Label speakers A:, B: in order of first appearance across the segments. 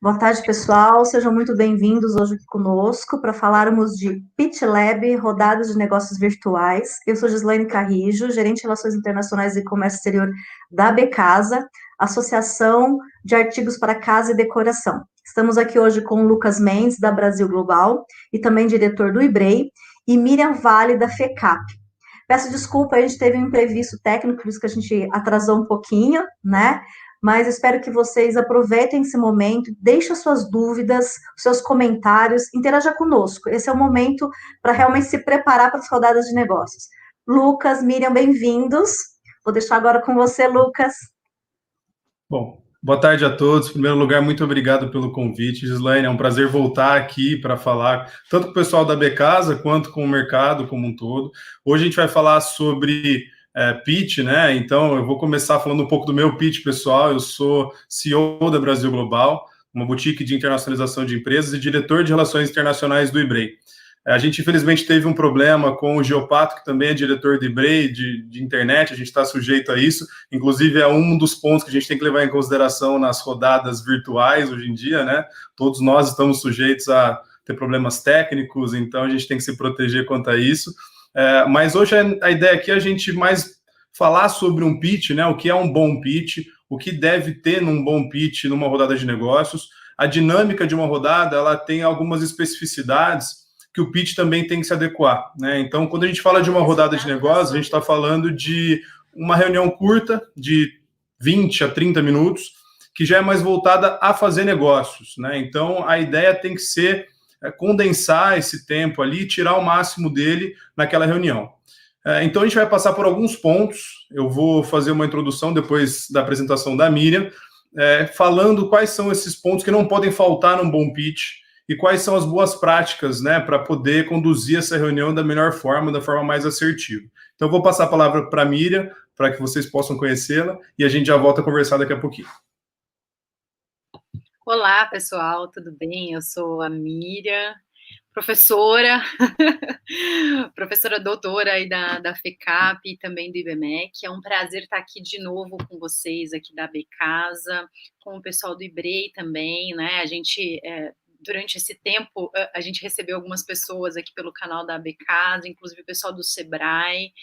A: Boa tarde, pessoal. Sejam muito bem-vindos hoje aqui conosco para falarmos de Pitch Lab, rodadas de negócios virtuais. Eu sou Gislaine Carrijo, gerente de Relações Internacionais e Comércio Exterior da Becasa, Associação de Artigos para Casa e Decoração. Estamos aqui hoje com o Lucas Mendes, da Brasil Global, e também diretor do IBREI, e Miriam Vale, da FECAP. Peço desculpa, a gente teve um imprevisto técnico, por isso que a gente atrasou um pouquinho, né? Mas espero que vocês aproveitem esse momento, deixem suas dúvidas, seus comentários, interaja conosco. Esse é o momento para realmente se preparar para as rodadas de negócios. Lucas, Miriam, bem-vindos. Vou deixar agora com você, Lucas.
B: Bom, boa tarde a todos. Em primeiro lugar, muito obrigado pelo convite, Gislaine. É um prazer voltar aqui para falar tanto com o pessoal da Becasa quanto com o mercado como um todo. Hoje a gente vai falar sobre pitch, né? Então, eu vou começar falando um pouco do meu pitch pessoal. Eu sou CEO da Brasil Global, uma boutique de internacionalização de empresas e diretor de relações internacionais do IBREI. A gente, infelizmente, teve um problema com o Geopato, que também é diretor do IBREI, de internet, a gente está sujeito a isso. Inclusive, é um dos pontos que a gente tem que levar em consideração nas rodadas virtuais hoje em dia, né? Todos nós estamos sujeitos a ter problemas técnicos, então a gente tem que se proteger quanto a isso. Mas hoje a ideia aqui é a gente mais falar sobre um pitch, né? O que é um bom pitch, o que deve ter num bom pitch numa rodada de negócios. A dinâmica de uma rodada, ela tem algumas especificidades que o pitch também tem que se adequar, né? Então, quando a gente fala de uma rodada de negócios, a gente está falando de uma reunião curta, de 20 a 30 minutos, que já é mais voltada a fazer negócios, né? Então, a ideia tem que ser condensar esse tempo ali, tirar o máximo dele naquela reunião. Então, a gente vai passar por alguns pontos. Eu vou fazer uma introdução depois da apresentação da Miriam, falando quais são esses pontos que não podem faltar num bom pitch, e quais são as boas práticas, né, para poder conduzir essa reunião da melhor forma, da forma mais assertiva. Então, eu vou passar a palavra para a Miriam, para que vocês possam conhecê-la, e a gente já volta a conversar daqui a pouquinho.
C: Olá, pessoal, tudo bem? Eu sou a Miriam, professora, professora doutora aí da FECAP e também do IBMEC. É um prazer estar aqui de novo com vocês aqui da Becasa, com o pessoal do IBREI também, né? A gente... durante esse tempo, a gente recebeu algumas pessoas aqui pelo canal da Becasa, inclusive o pessoal do Sebrae.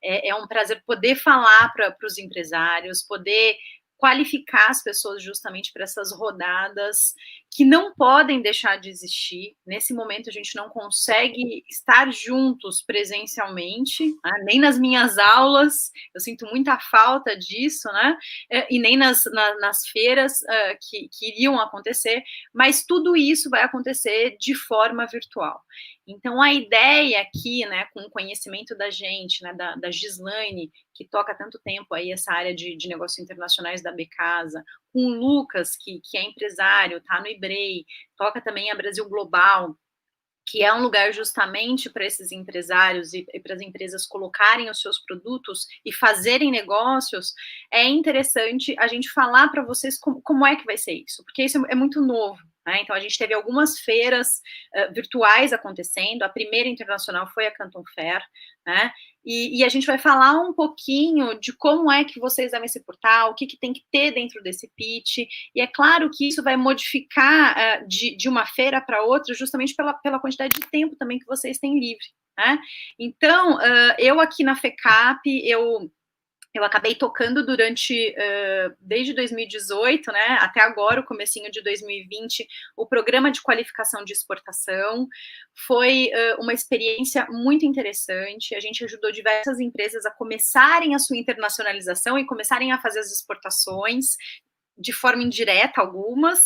C: É um prazer poder falar para os empresários, poder qualificar as pessoas justamente para essas rodadas que não podem deixar de existir. Nesse momento a gente não consegue estar juntos presencialmente, né? Nem nas minhas aulas, eu sinto muita falta disso, né? E nem nas feiras que iriam acontecer, mas tudo isso vai acontecer de forma virtual. Então, a ideia aqui, né, com o conhecimento da gente, né, da Gislaine, que toca tanto tempo aí essa área de negócios internacionais da Becasa, com o Lucas, que é empresário, está no IBREI, toca também a Brasil Global, que é um lugar justamente para esses empresários e para as empresas colocarem os seus produtos e fazerem negócios, é interessante a gente falar para vocês como é que vai ser isso, porque isso é muito novo. Né? Então, a gente teve algumas feiras virtuais acontecendo, a primeira internacional foi a Canton Fair, né? E a gente vai falar um pouquinho de como é que vocês devem se portar, o que tem que ter dentro desse pitch, e é claro que isso vai modificar de uma feira para outra, justamente pela quantidade de tempo também que vocês têm livre, né? Então, eu aqui na FECAP, eu acabei tocando desde 2018, né, até agora, o comecinho de 2020, o programa de qualificação de exportação. Foi uma experiência muito interessante. A gente ajudou diversas empresas a começarem a sua internacionalização e começarem a fazer as exportações de forma indireta, algumas,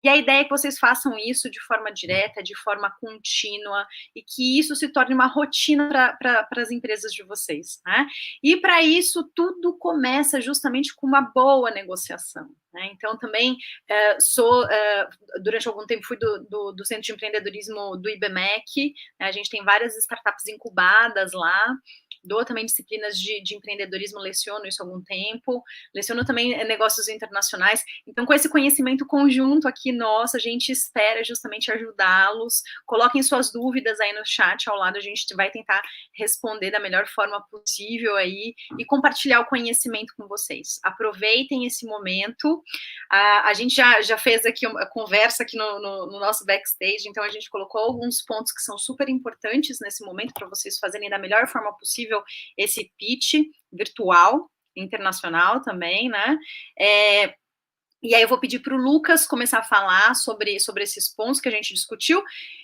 C: e a ideia é que vocês façam isso de forma direta, de forma contínua, e que isso se torne uma rotina para as empresas de vocês, né? E para isso, tudo começa justamente com uma boa negociação, né? Então, também durante algum tempo, fui do Centro de Empreendedorismo do IBMEC, né? A gente tem várias startups incubadas lá, dou também disciplinas de empreendedorismo, leciono isso há algum tempo, leciono também negócios internacionais. Então, com esse conhecimento conjunto aqui nosso, a gente espera justamente ajudá-los. Coloquem suas dúvidas aí no chat ao lado, a gente vai tentar responder da melhor forma possível aí e compartilhar o conhecimento com vocês. Aproveitem esse momento. A gente já fez aqui uma conversa aqui no nosso backstage, então a gente colocou alguns pontos que são super importantes nesse momento para vocês fazerem da melhor forma possível esse pitch virtual, internacional também, né? E aí eu vou pedir para o Lucas começar a falar sobre esses pontos que a gente discutiu,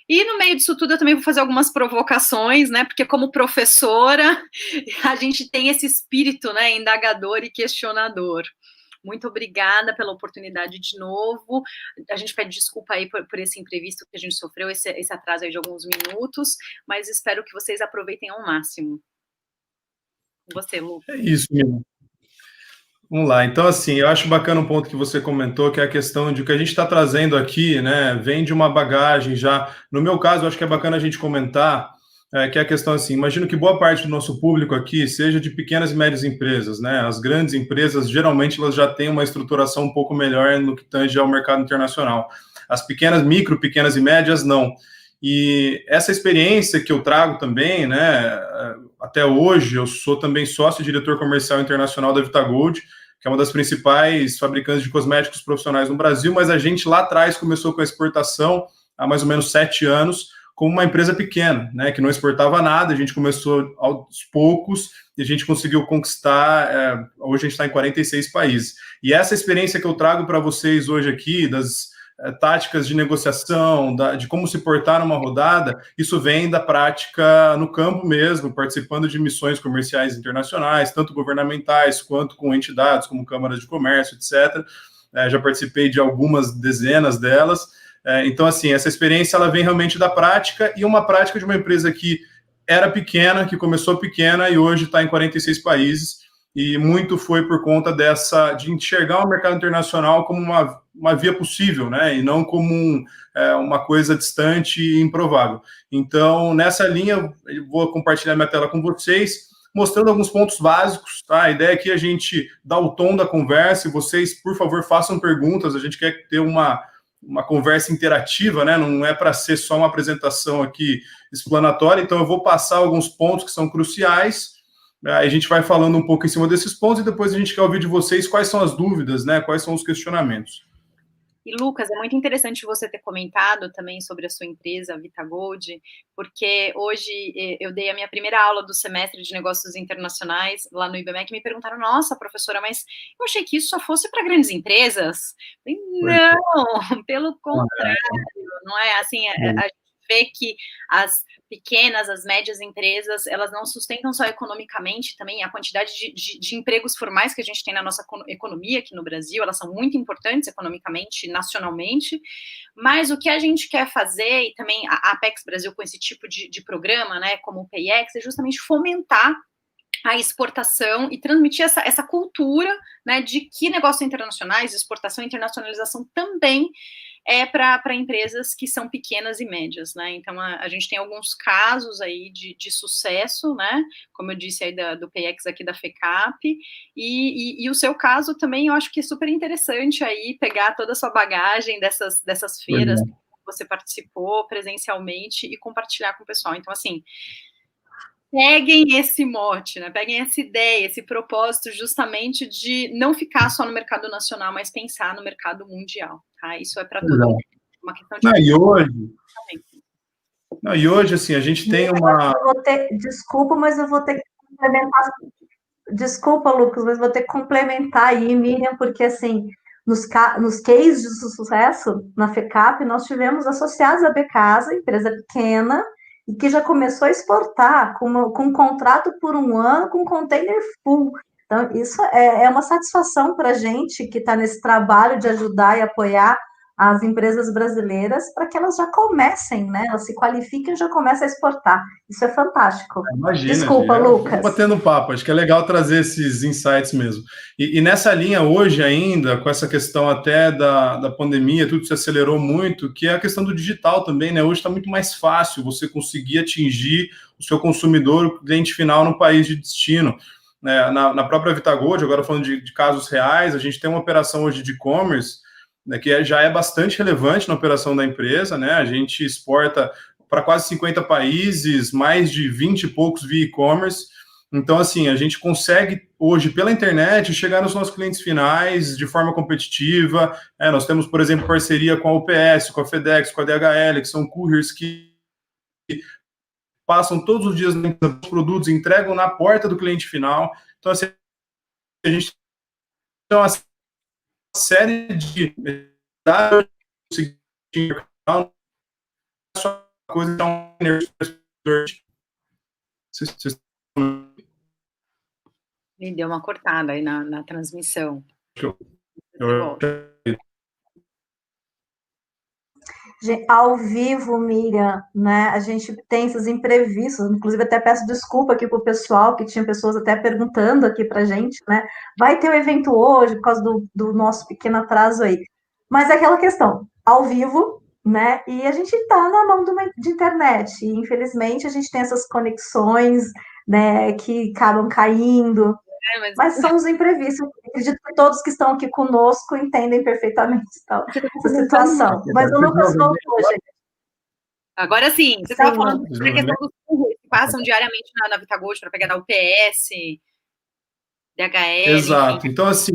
C: e no meio disso tudo eu também vou fazer algumas provocações, né, porque como professora, a gente tem esse espírito, né, indagador e questionador. Muito obrigada pela oportunidade de novo, a gente pede desculpa aí por esse imprevisto que a gente sofreu, esse atraso aí de alguns minutos, mas espero que vocês aproveitem ao máximo. Você, Lucas.
B: É isso, mesmo. Vamos lá, então assim, eu acho bacana um ponto que você comentou, que é a questão de que a gente está trazendo aqui, né, vem de uma bagagem já, no meu caso, eu acho que é bacana a gente comentar, que é a questão assim, imagino que boa parte do nosso público aqui seja de pequenas e médias empresas, né, as grandes empresas, geralmente, elas já têm uma estruturação um pouco melhor no que tange ao mercado internacional, as pequenas, pequenas e médias, não. E essa experiência que eu trago também, né, até hoje, eu sou também sócio-diretor comercial internacional da Vitagold, que é uma das principais fabricantes de cosméticos profissionais no Brasil, mas a gente lá atrás começou com a exportação há mais ou menos 7 anos, como uma empresa pequena, né, que não exportava nada, a gente começou aos poucos e a gente conseguiu conquistar, hoje a gente está em 46 países. E essa experiência que eu trago para vocês hoje aqui, das táticas de negociação, de como se portar numa rodada, isso vem da prática no campo mesmo, participando de missões comerciais internacionais, tanto governamentais quanto com entidades como câmaras de comércio, etc. Já participei de algumas dezenas delas. Então, assim, essa experiência ela vem realmente da prática, e uma prática de uma empresa que era pequena, que começou pequena e hoje está em 46 países, e muito foi por conta de enxergar o mercado internacional como uma via possível, né, e não como uma coisa distante e improvável. Então, nessa linha, eu vou compartilhar minha tela com vocês, mostrando alguns pontos básicos, tá? A ideia aqui é a gente dar o tom da conversa, e vocês, por favor, façam perguntas, a gente quer ter uma conversa interativa, né, não é para ser só uma apresentação aqui explanatória, então eu vou passar alguns pontos que são cruciais. A gente vai falando um pouco em cima desses pontos e depois a gente quer ouvir de vocês quais são as dúvidas, né? Quais são os questionamentos.
C: E, Lucas, é muito interessante você ter comentado também sobre a sua empresa, a Vitagold, porque hoje eu dei a minha primeira aula do semestre de negócios internacionais lá no IBMEC e me perguntaram, nossa, professora, mas eu achei que isso só fosse para grandes empresas. Não, pelo contrário, não é assim, a gente vê que as pequenas, as médias empresas, elas não sustentam só economicamente, também a quantidade de empregos formais que a gente tem na nossa economia aqui no Brasil, elas são muito importantes economicamente, nacionalmente, mas o que a gente quer fazer, e também a Apex Brasil com esse tipo de programa, né, como o PayEx, é justamente fomentar a exportação e transmitir essa cultura, né, de que negócios internacionais, exportação e internacionalização também é para empresas que são pequenas e médias, né, então a gente tem alguns casos aí de sucesso, né, como eu disse aí do PayEx aqui da FECAP, e o seu caso também eu acho que é super interessante aí pegar toda a sua bagagem dessas feiras que você participou presencialmente e compartilhar com o pessoal, então assim, peguem esse mote, né? Peguem essa ideia, esse propósito justamente de não ficar só no mercado nacional, mas pensar no mercado mundial, tá? Isso é para todo mundo. Uma questão de...
B: E hoje, assim, a gente tem uma...
A: Desculpa, mas eu vou ter que complementar. Desculpa, Lucas, mas vou ter que complementar aí, Miriam, porque, assim, nos cases de sucesso na FECAP, nós tivemos associados à Becasa, empresa pequena, e que já começou a exportar com um contrato por 1 ano com container full. Então, isso é uma satisfação para a gente que está nesse trabalho de ajudar e apoiar as empresas brasileiras para que elas já comecem, né? Elas se qualifiquem e já comecem a exportar. Isso é fantástico.
B: Imagina,
A: Desculpa, Lucas.
B: Vamos batendo papo, acho que é legal trazer esses insights mesmo. E nessa linha, hoje ainda, com essa questão até da pandemia, tudo se acelerou muito, que é a questão do digital também, né? Hoje está muito mais fácil você conseguir atingir o seu consumidor, o cliente final no país de destino. Na própria VitaGold, agora falando de casos reais, a gente tem uma operação hoje de e-commerce, né, que já é bastante relevante na operação da empresa, né? A gente exporta para quase 50 países, mais de 20 e poucos via e-commerce. Então, assim, a gente consegue hoje, pela internet, chegar nos nossos clientes finais de forma competitiva. Nós temos, por exemplo, parceria com a UPS, com a FedEx, com a DHL, que são couriers que passam todos os dias nos produtos, entregam na porta do cliente final. Então, assim, a gente tem uma série de coisa
C: Me deu uma cortada aí na transmissão.
A: Ao vivo, Miriam, né? A gente tem esses imprevistos, inclusive até peço desculpa aqui para o pessoal, que tinha pessoas até perguntando aqui para a gente, né? Vai ter o evento hoje por causa do nosso pequeno atraso aí. Mas é aquela questão, ao vivo, né? E a gente está na mão de internet. E, infelizmente, a gente tem essas conexões, né, que acabam caindo. Mas são os imprevistos. Acredito que todos que estão aqui conosco entendem perfeitamente essa situação. Mas o Lucas voltou, gente.
C: Agora sim, você estava falando sobre a questão dos couriers que passam diariamente na VitaGold para pegar da UPS, DHL.
B: Exato.
C: Enfim.
B: Então, assim,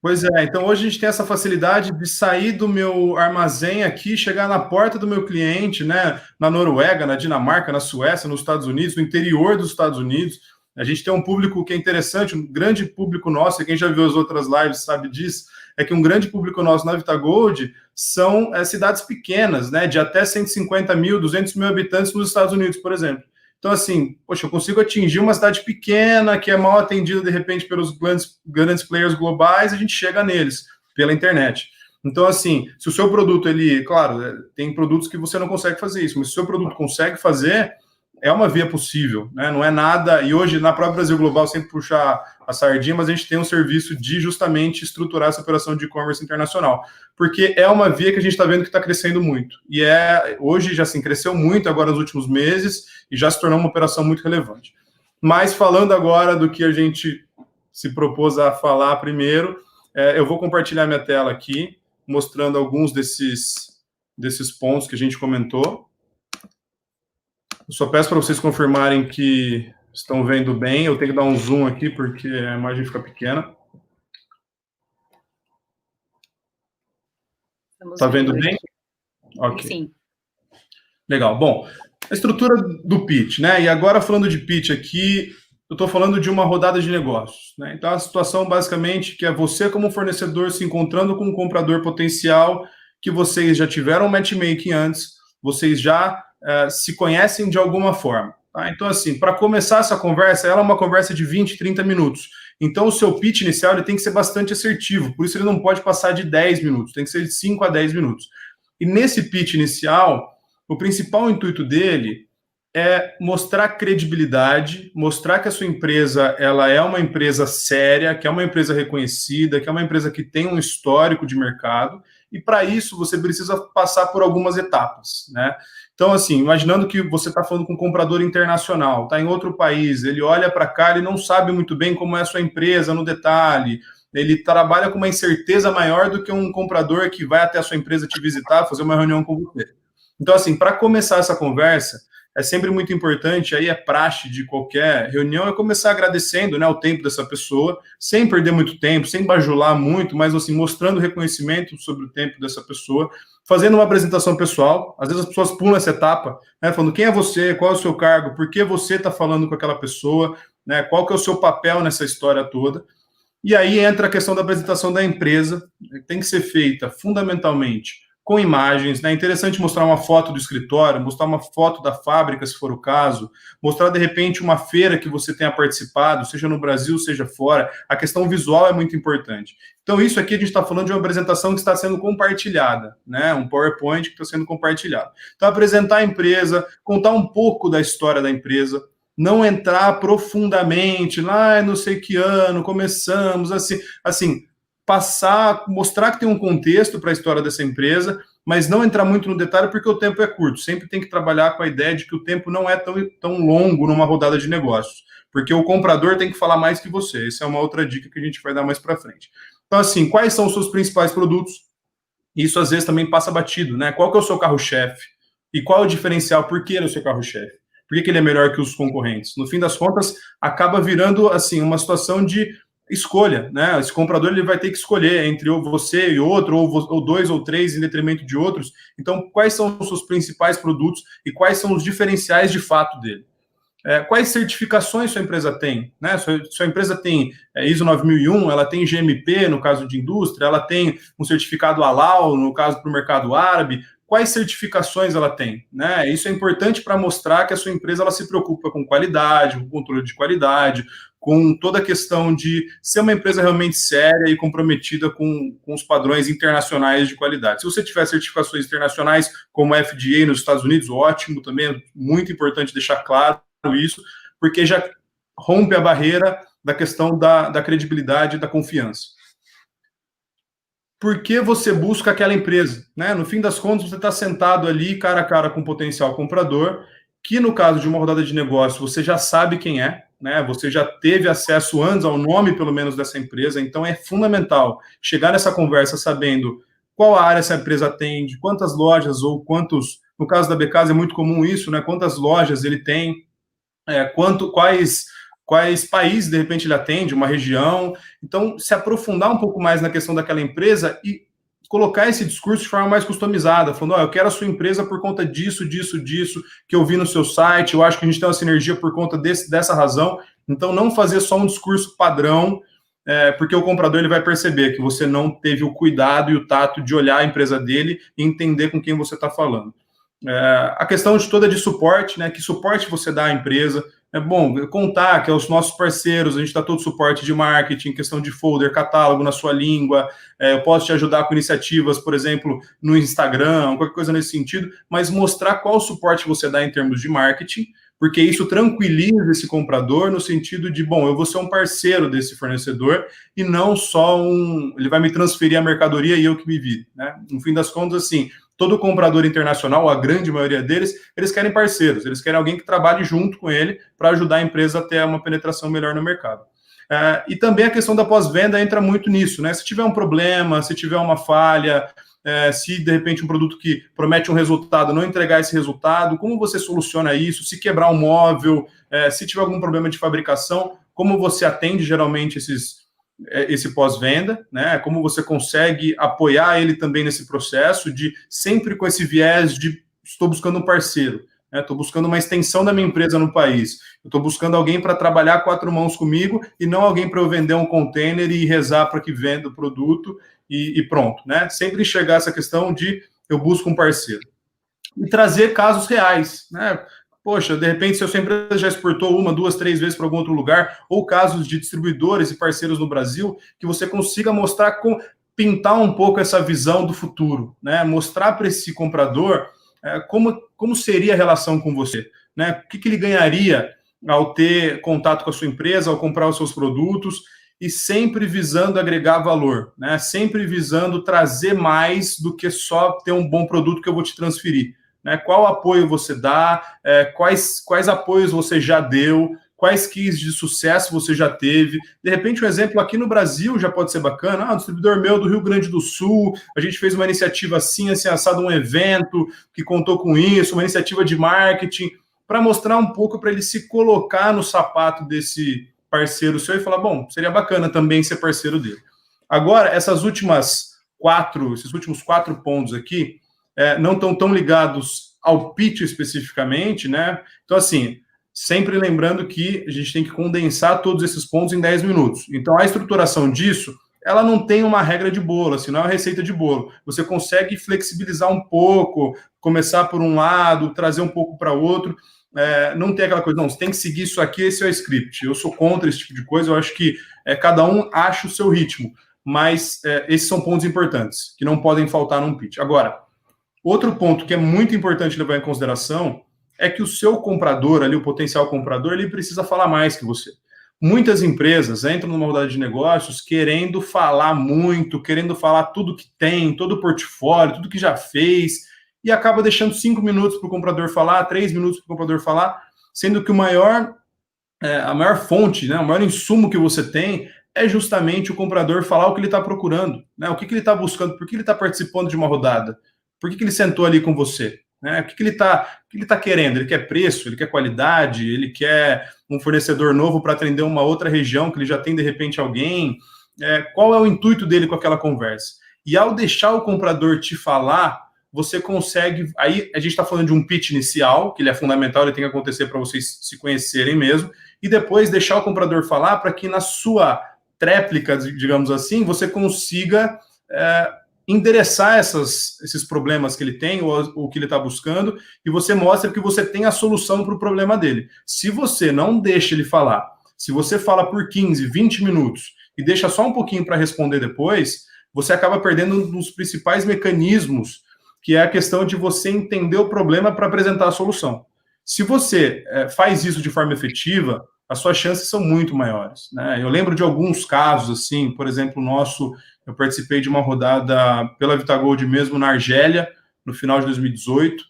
B: pois é, então hoje a gente tem essa facilidade de sair do meu armazém aqui, chegar na porta do meu cliente, né? Na Noruega, na Dinamarca, na Suécia, nos Estados Unidos, no interior dos Estados Unidos. A gente tem um público que é interessante, um grande público nosso, e quem já viu as outras lives sabe disso, é que um grande público nosso na VitaGold são cidades pequenas, né? De até 150 mil, 200 mil habitantes nos Estados Unidos, por exemplo. Então, assim, poxa, eu consigo atingir uma cidade pequena, que é mal atendida, de repente, pelos grandes players globais, a gente chega neles, pela internet. Então, assim, se o seu produto, claro, tem produtos que você não consegue fazer isso, mas se o seu produto consegue fazer, é uma via possível, né? Não é nada... E hoje, na própria Brasil Global, sempre puxar a sardinha, mas a gente tem um serviço de justamente estruturar essa operação de e-commerce internacional, porque é uma via que a gente está vendo que está crescendo muito. E hoje já assim, cresceu muito agora nos últimos meses e já se tornou uma operação muito relevante. Mas falando agora do que a gente se propôs a falar primeiro, eu vou compartilhar minha tela aqui, mostrando alguns desses pontos que a gente comentou. Eu só peço para vocês confirmarem que estão vendo bem. Eu tenho que dar um zoom aqui, porque a imagem fica pequena. Está vendo bem? Ok.
C: Sim.
B: Legal. Bom, a estrutura do pitch, né? E agora, falando de pitch aqui, eu estou falando de uma rodada de negócios, né? Então, a situação, basicamente, que é você, como fornecedor, se encontrando com um comprador potencial, que vocês já tiveram matchmaking antes, vocês já se conhecem de alguma forma. Tá? Então, assim, para começar essa conversa, ela é uma conversa de 20, 30 minutos. Então, o seu pitch inicial ele tem que ser bastante assertivo, por isso ele não pode passar de 10 minutos, tem que ser de 5 a 10 minutos. E nesse pitch inicial, o principal intuito dele é mostrar credibilidade, mostrar que a sua empresa ela é uma empresa séria, que é uma empresa reconhecida, que é uma empresa que tem um histórico de mercado, e para isso você precisa passar por algumas etapas, né? Então, assim, imaginando que você está falando com um comprador internacional, está em outro país, ele olha para cá, ele não sabe muito bem como é a sua empresa no detalhe, ele trabalha com uma incerteza maior do que um comprador que vai até a sua empresa te visitar, fazer uma reunião com você. Então, assim, para começar essa conversa, é sempre muito importante, aí é praxe de qualquer reunião, é começar agradecendo, né, o tempo dessa pessoa, sem perder muito tempo, sem bajular muito, mas assim, mostrando reconhecimento sobre o tempo dessa pessoa, fazendo uma apresentação pessoal. Às vezes as pessoas pulam essa etapa, né, falando quem é você, qual é o seu cargo, por que você está falando com aquela pessoa, né, qual que é o seu papel nessa história toda. E aí entra a questão da apresentação da empresa, que tem que ser feita fundamentalmente com imagens, né? É interessante mostrar uma foto do escritório, mostrar uma foto da fábrica, se for o caso, mostrar, de repente, uma feira que você tenha participado, seja no Brasil, seja fora. A questão visual é muito importante. Então, isso aqui a gente está falando de uma apresentação que está sendo compartilhada, né? Um PowerPoint que está sendo compartilhado. Então, apresentar a empresa, contar um pouco da história da empresa, não entrar profundamente, lá não sei que ano, começamos, assim, passar, mostrar que tem um contexto para a história dessa empresa, mas não entrar muito no detalhe porque o tempo é curto. Sempre tem que trabalhar com a ideia de que o tempo não é tão longo numa rodada de negócios, porque o comprador tem que falar mais que você. Essa é uma outra dica que a gente vai dar mais para frente. Então, assim, quais são os seus principais produtos? Isso, às vezes, também passa batido, né? Qual que é o seu carro-chefe? E qual é o diferencial? Por que ele é o seu carro-chefe? Por que ele é melhor que os concorrentes? No fim das contas, acaba virando, assim, uma situação de escolha, né? Esse comprador ele vai ter que escolher entre você e outro, ou dois ou três em detrimento de outros. Então, quais são os seus principais produtos e quais são os diferenciais de fato dele? Quais certificações sua empresa tem? Né? Sua empresa tem ISO 9001, ela tem GMP, no caso de indústria, ela tem um certificado Halal, no caso para o mercado árabe. Quais certificações ela tem? Né? Isso é importante para mostrar que a sua empresa ela se preocupa com qualidade, com controle de qualidade, com toda a questão de ser uma empresa realmente séria e comprometida com os padrões internacionais de qualidade. Se você tiver certificações internacionais, como a FDA nos Estados Unidos, ótimo também, é muito importante deixar claro isso, porque já rompe a barreira da questão da credibilidade e da confiança. Por que você busca aquela empresa? Né? No fim das contas, você está sentado ali, cara a cara com um potencial comprador, que no caso de uma rodada de negócio, você já sabe quem é, né? Você já teve acesso antes ao nome, pelo menos, dessa empresa, então é fundamental chegar nessa conversa sabendo qual área essa empresa atende, quantas lojas ou quantos, no caso da Becasa é muito comum isso, né? Quantas lojas ele tem, quais países, de repente, ele atende, uma região. Então, se aprofundar um pouco mais na questão daquela empresa e colocar esse discurso de forma mais customizada, falando, eu quero a sua empresa por conta disso, que eu vi no seu site, eu acho que a gente tem uma sinergia por conta dessa razão. Então, não fazer só um discurso padrão, porque o comprador ele vai perceber que você não teve o cuidado e o tato de olhar a empresa dele e entender com quem você está falando. A questão de suporte, né? Que suporte você dá à empresa? É bom contar que os nossos parceiros, a gente dá todo suporte de marketing, questão de folder, catálogo na sua língua, eu posso te ajudar com iniciativas, por exemplo, no Instagram, qualquer coisa nesse sentido, mas mostrar qual suporte você dá em termos de marketing, porque isso tranquiliza esse comprador no sentido de, eu vou ser um parceiro desse fornecedor e não só ele vai me transferir a mercadoria e eu que me vire, né? No fim das contas, assim, todo comprador internacional, a grande maioria deles, eles querem parceiros, eles querem alguém que trabalhe junto com ele para ajudar a empresa a ter uma penetração melhor no mercado. E também a questão da pós-venda entra muito nisso, né? Se tiver um problema, se tiver uma falha, se de repente um produto que promete um resultado não entregar esse resultado, como você soluciona isso? Se quebrar um móvel, se tiver algum problema de fabricação, como você atende geralmente esse pós-venda, né? Como você consegue apoiar ele também nesse processo de sempre com esse viés de estou buscando um parceiro, né? Estou buscando uma extensão da minha empresa no país, eu estou buscando alguém para trabalhar 4 mãos comigo e não alguém para eu vender um container e rezar para que venda o produto e pronto, né? Sempre enxergar essa questão de eu busco um parceiro. E trazer casos reais, né? Poxa, de repente, se a sua empresa já exportou 1, 2, 3 vezes para algum outro lugar, ou casos de distribuidores e parceiros no Brasil, que você consiga mostrar, pintar um pouco essa visão do futuro, né? Mostrar para esse comprador como seria a relação com você, né? O que ele ganharia ao ter contato com a sua empresa, ao comprar os seus produtos, e sempre visando agregar valor, né? Sempre visando trazer mais do que só ter um bom produto que eu vou te transferir. Né? Qual apoio você dá, quais apoios você já deu, quais cases de sucesso você já teve. De repente, um exemplo aqui no Brasil já pode ser bacana. Um distribuidor meu do Rio Grande do Sul, a gente fez uma iniciativa assim, assado, um evento que contou com isso, uma iniciativa de marketing, para mostrar um pouco, para ele se colocar no sapato desse parceiro seu e falar, seria bacana também ser parceiro dele. Agora, esses últimos 4 pontos aqui, não estão tão ligados ao pitch especificamente, né? Então, assim, sempre lembrando que a gente tem que condensar todos esses pontos em 10 minutos. Então, a estruturação disso, ela não tem uma regra de bolo, assim, não é uma receita de bolo. Você consegue flexibilizar um pouco, começar por um lado, trazer um pouco para outro. Não tem aquela coisa, não, você tem que seguir isso aqui, esse é o script. Eu sou contra esse tipo de coisa, eu acho que cada um acha o seu ritmo, mas esses são pontos importantes, que não podem faltar num pitch. Agora, outro ponto que é muito importante levar em consideração é que o seu comprador, ali, o potencial comprador, ele precisa falar mais que você. Muitas empresas entram numa rodada de negócios querendo falar muito, querendo falar tudo que tem, todo o portfólio, tudo que já fez, e acaba deixando 5 minutos para o comprador falar, 3 minutos para o comprador falar, sendo que a maior fonte, né, o maior insumo que você tem é justamente o comprador falar o que ele está procurando, né, o que ele está buscando, por que ele está participando de uma rodada, por que ele sentou ali com você, né, o que ele tá querendo, ele quer preço, ele quer qualidade, ele quer um fornecedor novo para atender uma outra região que ele já tem de repente alguém, qual é o intuito dele com aquela conversa? E ao deixar o comprador te falar, você consegue, aí a gente está falando de um pitch inicial, que ele é fundamental, ele tem que acontecer para vocês se conhecerem mesmo, e depois deixar o comprador falar para que na sua tréplica, digamos assim, você consiga endereçar esses problemas que ele tem, ou o que ele está buscando, e você mostra que você tem a solução para o problema dele. Se você não deixa ele falar, se você fala por 15, 20 minutos, e deixa só um pouquinho para responder depois, você acaba perdendo um dos principais mecanismos, que é a questão de você entender o problema para apresentar a solução. Se você faz isso de forma efetiva, as suas chances são muito maiores, né? Eu lembro de alguns casos, assim, por exemplo, eu participei de uma rodada pela Vitagold mesmo na Argélia, no final de 2018,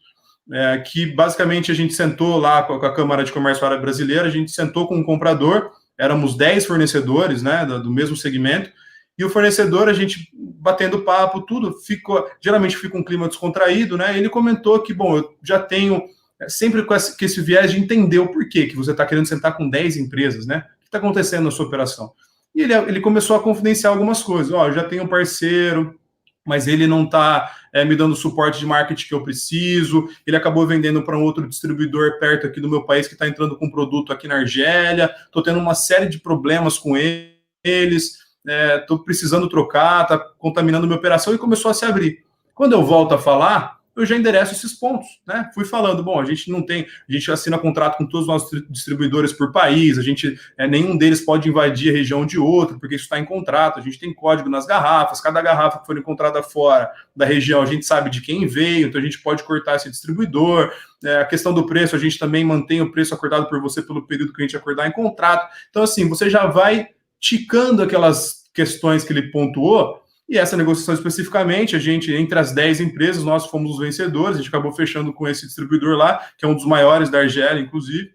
B: que basicamente a gente sentou lá com a Câmara de Comércio Árabe Brasileira, a gente sentou com um comprador, éramos 10 fornecedores, né, do mesmo segmento, e o fornecedor, a gente batendo papo, tudo, geralmente fica um clima descontraído, né? Ele comentou que, bom, eu já tenho sempre com esse viés de entender o porquê que você está querendo sentar com 10 empresas, né? O que está acontecendo na sua operação? E ele começou a confidenciar algumas coisas. Eu já tenho um parceiro, mas ele não está me dando o suporte de marketing que eu preciso, ele acabou vendendo para um outro distribuidor perto aqui do meu país que está entrando com um produto aqui na Argélia, estou tendo uma série de problemas com eles, estou precisando trocar, está contaminando minha operação, e começou a se abrir. Quando eu volto a falar, eu já endereço esses pontos, né? Fui falando, bom, a gente assina contrato com todos os nossos distribuidores por país, nenhum deles pode invadir a região de outro, porque isso está em contrato, a gente tem código nas garrafas, cada garrafa que for encontrada fora da região, a gente sabe de quem veio, então a gente pode cortar esse distribuidor. A questão do preço, a gente também mantém o preço acordado por você pelo período que a gente acordar em contrato. Então, assim, você já vai ticando aquelas questões que ele pontuou. E essa negociação especificamente, entre as 10 empresas, nós fomos os vencedores, a gente acabou fechando com esse distribuidor lá, que é um dos maiores da Argélia, inclusive,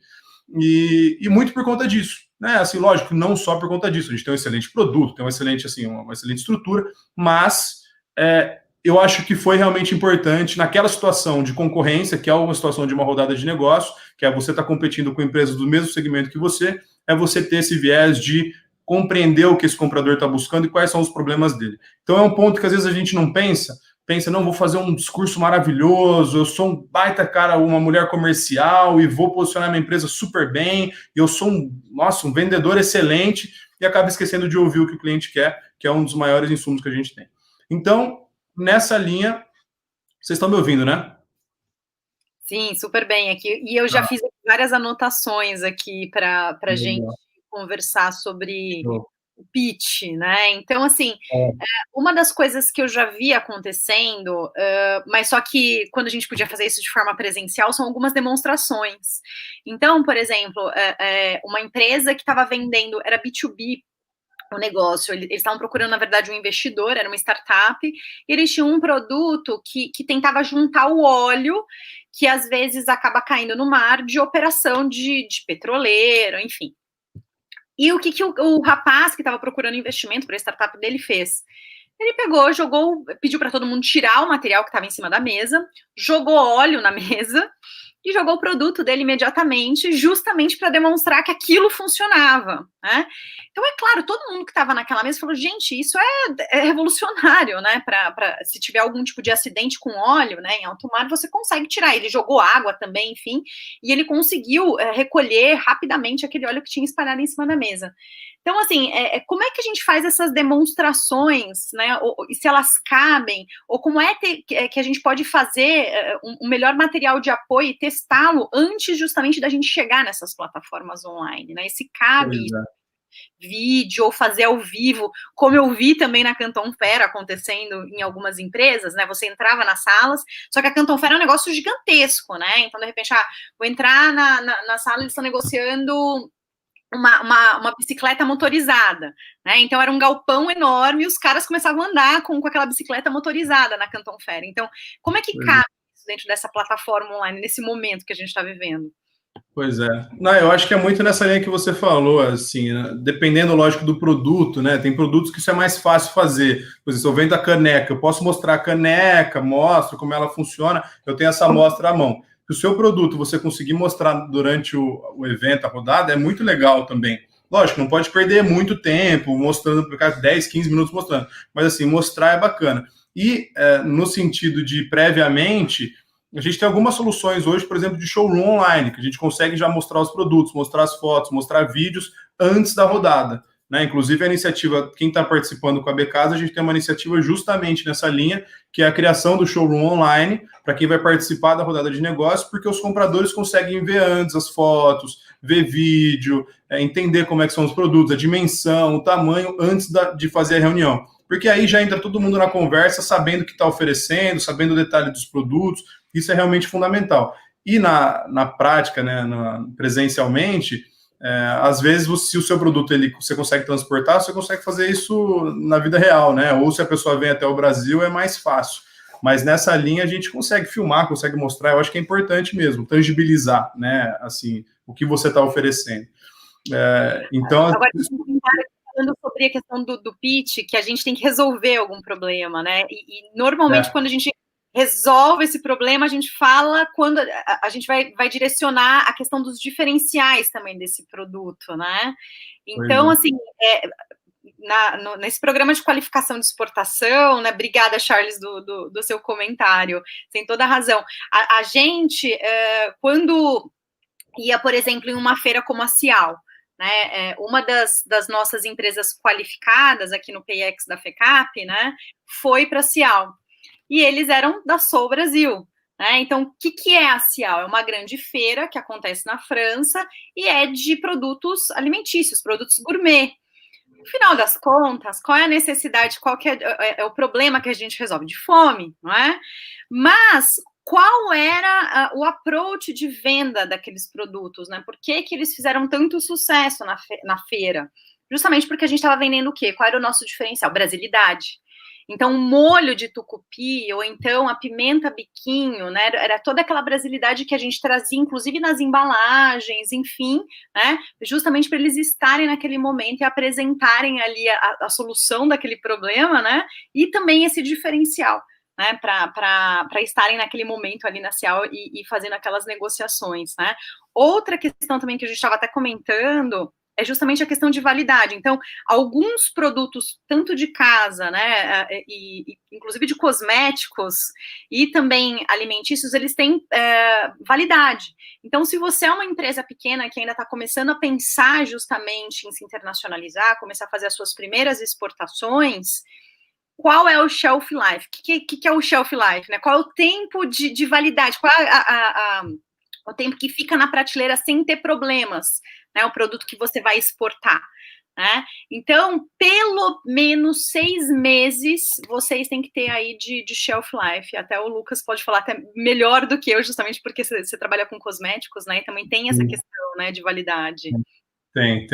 B: e muito por conta disso, né? Assim, lógico, não só por conta disso, a gente tem um excelente produto, tem uma excelente estrutura, mas eu acho que foi realmente importante naquela situação de concorrência, que é uma situação de uma rodada de negócio, que é você estar competindo com empresas do mesmo segmento que você ter esse viés de compreender o que esse comprador está buscando e quais são os problemas dele. Então é um ponto que às vezes a gente não pensa, não, vou fazer um discurso maravilhoso, eu sou um baita cara, uma mulher comercial e vou posicionar minha empresa super bem, eu sou um vendedor excelente, e acaba esquecendo de ouvir o que o cliente quer, que é um dos maiores insumos que a gente tem. Então, nessa linha, vocês estão me ouvindo, né?
C: Sim, super bem aqui. E eu já fiz várias anotações aqui para a gente conversar sobre o pitch, né? Então, assim, uma das coisas que eu já vi acontecendo, mas só que quando a gente podia fazer isso de forma presencial, são algumas demonstrações. Então, por exemplo, uma empresa que estava vendendo, era B2B, o negócio, eles estavam procurando, na verdade, um investidor, era uma startup, e eles tinham um produto que tentava juntar o óleo, que às vezes acaba caindo no mar, de operação de petroleiro, enfim. E o que o rapaz que estava procurando investimento para a startup dele fez? Ele pegou, pediu para todo mundo tirar o material que estava em cima da mesa, jogou óleo na mesa e jogou o produto dele imediatamente, justamente para demonstrar que aquilo funcionava, né? Então, é claro, todo mundo que estava naquela mesa falou, gente, isso é revolucionário, né? Se tiver algum tipo de acidente com óleo, né, em alto mar, você consegue tirar. Ele jogou água também, enfim, e ele conseguiu recolher rapidamente aquele óleo que tinha espalhado em cima da mesa. Então, assim, como é que a gente faz essas demonstrações, né? E se elas cabem, ou como que a gente pode fazer um melhor material de apoio e testá-lo antes justamente da gente chegar nessas plataformas online, né? E se cabe vídeo ou fazer ao vivo, como eu vi também na Canton Fair acontecendo em algumas empresas, né? Você entrava nas salas, só que a Canton Fair é um negócio gigantesco, né? Então, de repente, vou entrar na sala, eles estão negociando uma bicicleta motorizada, né? Então era um galpão enorme e os caras começavam a andar com aquela bicicleta motorizada na Canton Fair. Então, como é que cabe isso dentro dessa plataforma online, nesse momento que a gente está vivendo?
B: Pois é. Não, eu acho que é muito nessa linha que você falou, assim, né? Dependendo, lógico, do produto, né? Tem produtos que isso é mais fácil fazer. Por exemplo, eu vendo a caneca, eu posso mostrar a caneca, mostro como ela funciona, eu tenho essa amostra à mão. Se o seu produto você conseguir mostrar durante o evento, a rodada, é muito legal também. Lógico, não pode perder muito tempo mostrando, por causa de 10, 15 minutos mostrando, mas assim, mostrar é bacana. E no sentido de previamente, a gente tem algumas soluções hoje, por exemplo, de showroom online, que a gente consegue já mostrar os produtos, mostrar as fotos, mostrar vídeos antes da rodada, né? Inclusive a iniciativa, quem está participando com a Becasa, a gente tem uma iniciativa justamente nessa linha, que é a criação do showroom online, para quem vai participar da rodada de negócio, porque os compradores conseguem ver antes as fotos, ver vídeo, entender como é que são os produtos, a dimensão, o tamanho, antes de fazer a reunião. Porque aí já entra todo mundo na conversa, sabendo o que está oferecendo, sabendo o detalhe dos produtos. Isso é realmente fundamental. E na prática, né, presencialmente, às vezes, se o seu produto você consegue transportar, você consegue fazer isso na vida real, né? Ou se a pessoa vem até o Brasil, é mais fácil. Mas nessa linha a gente consegue filmar, consegue mostrar. Eu acho que é importante mesmo, tangibilizar, né? Assim, o que você está oferecendo. Então,
C: agora, falando sobre a questão do pitch, que a gente tem que resolver algum problema, né? E normalmente, quando a gente resolve esse problema, a gente fala quando a gente vai direcionar a questão dos diferenciais também desse produto, né? Então, assim, nesse programa de qualificação de exportação, né? Obrigada, Charles, do seu comentário, tem toda a razão. A gente, quando ia, por exemplo, em uma feira como a Cial, né, uma das nossas empresas qualificadas aqui no PX da FECAP, né, foi para a Cial. E eles eram da Sou Brasil. Né? Então, o que é a Cial? É uma grande feira que acontece na França e é de produtos alimentícios, produtos gourmet. No final das contas, qual é a necessidade, qual que é o problema que a gente resolve? De fome, não é? Mas qual era o approach de venda daqueles produtos, né? Por que eles fizeram tanto sucesso na feira? Justamente porque a gente estava vendendo o quê? Qual era o nosso diferencial? Brasilidade. Então, o molho de tucupi, ou então a pimenta biquinho, né? Era toda aquela brasilidade que a gente trazia, inclusive nas embalagens, enfim, né? Justamente para eles estarem naquele momento e apresentarem ali a solução daquele problema, né? E também esse diferencial. Né, para estarem naquele momento ali na Cial e fazendo aquelas negociações, né? Outra questão também que a gente estava até comentando é justamente a questão de validade. Então, alguns produtos, tanto de casa, né, e inclusive de cosméticos e também alimentícios, eles têm validade. Então, se você é uma empresa pequena que ainda está começando a pensar justamente em se internacionalizar, começar a fazer as suas primeiras exportações, qual é o shelf life? O que é o shelf life? Né? Qual é o tempo de validade? Qual é o tempo que fica na prateleira sem ter problemas? Né? O produto que você vai exportar. Né? Então, pelo menos 6 meses vocês têm que ter aí de shelf life. Até o Lucas pode falar até melhor do que eu, justamente porque você trabalha com cosméticos, né? E também tem essa questão, né, de validade.
B: Tem.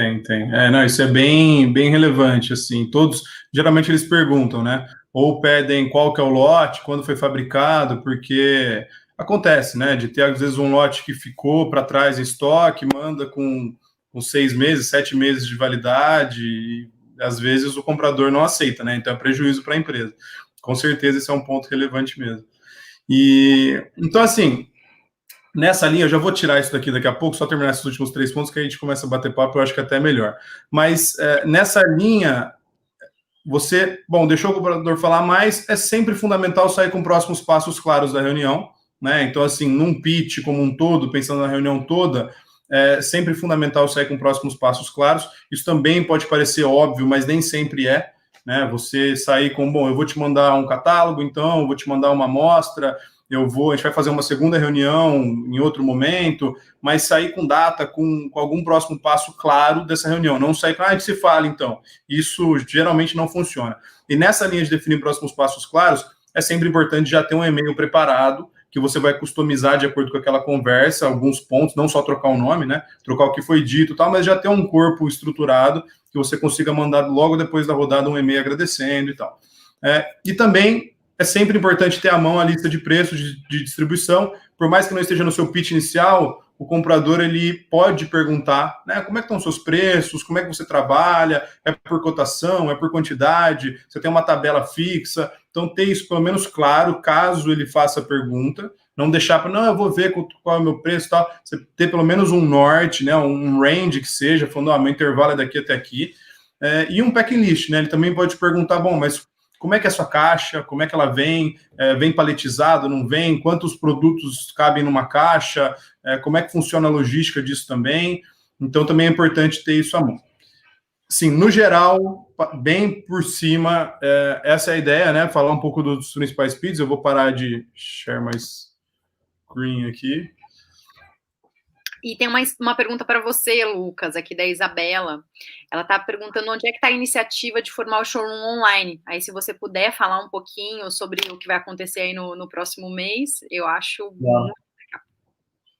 B: Não, isso é bem relevante, assim, todos, geralmente eles perguntam, né, ou pedem qual que é o lote, quando foi fabricado, porque acontece, né, de ter, às vezes, um lote que ficou para trás em estoque, manda com 6 meses, 7 meses de validade, e às vezes o comprador não aceita, né, então é prejuízo para a empresa. Com certeza esse é um ponto relevante mesmo. E, então, assim, Nessa linha, eu já vou tirar isso daqui daqui a pouco, só terminar esses últimos 3 pontos, que a gente começa a bater papo, eu acho que até é melhor. Mas nessa linha, deixou o colaborador falar, mas é sempre fundamental sair com próximos passos claros da reunião, né? Então, assim, num pitch como um todo, pensando na reunião toda, é sempre fundamental sair com próximos passos claros. Isso também pode parecer óbvio, mas nem sempre é, né? Você sair com, eu vou te mandar um catálogo, então, eu vou te mandar uma amostra, a gente vai fazer uma segunda reunião em outro momento, mas sair com data, com algum próximo passo claro dessa reunião, não sair com, a gente se fala então. Isso geralmente não funciona. E nessa linha de definir próximos passos claros, é sempre importante já ter um e-mail preparado, que você vai customizar de acordo com aquela conversa, alguns pontos, não só trocar o nome, né, trocar o que foi dito e tal, mas já ter um corpo estruturado, que você consiga mandar logo depois da rodada um e-mail agradecendo e tal. E também é sempre importante ter à mão a lista de preços de distribuição, por mais que não esteja no seu pitch inicial, o comprador ele pode perguntar, né, como é que estão os seus preços, como é que você trabalha, é por cotação, é por quantidade, você tem uma tabela fixa, então ter isso pelo menos claro, caso ele faça a pergunta, não deixar para, não, eu vou ver qual é o meu preço e tal, você ter pelo menos um norte, né, um range que seja, falando, meu intervalo é daqui até aqui, e um packing list, né, ele também pode perguntar, mas como é que é a sua caixa, como é que ela vem, vem paletizado, não vem, quantos produtos cabem numa caixa, como é que funciona a logística disso também, então também é importante ter isso à mão. Sim, no geral, bem por cima, essa é a ideia, né, falar um pouco dos principais pitches, eu vou parar de share my screen aqui.
C: E tem uma pergunta para você, Lucas, aqui da Isabela. Ela está perguntando onde é que está a iniciativa de formar o showroom online. Aí, se você puder falar um pouquinho sobre o que vai acontecer aí no próximo mês, eu acho muito legal.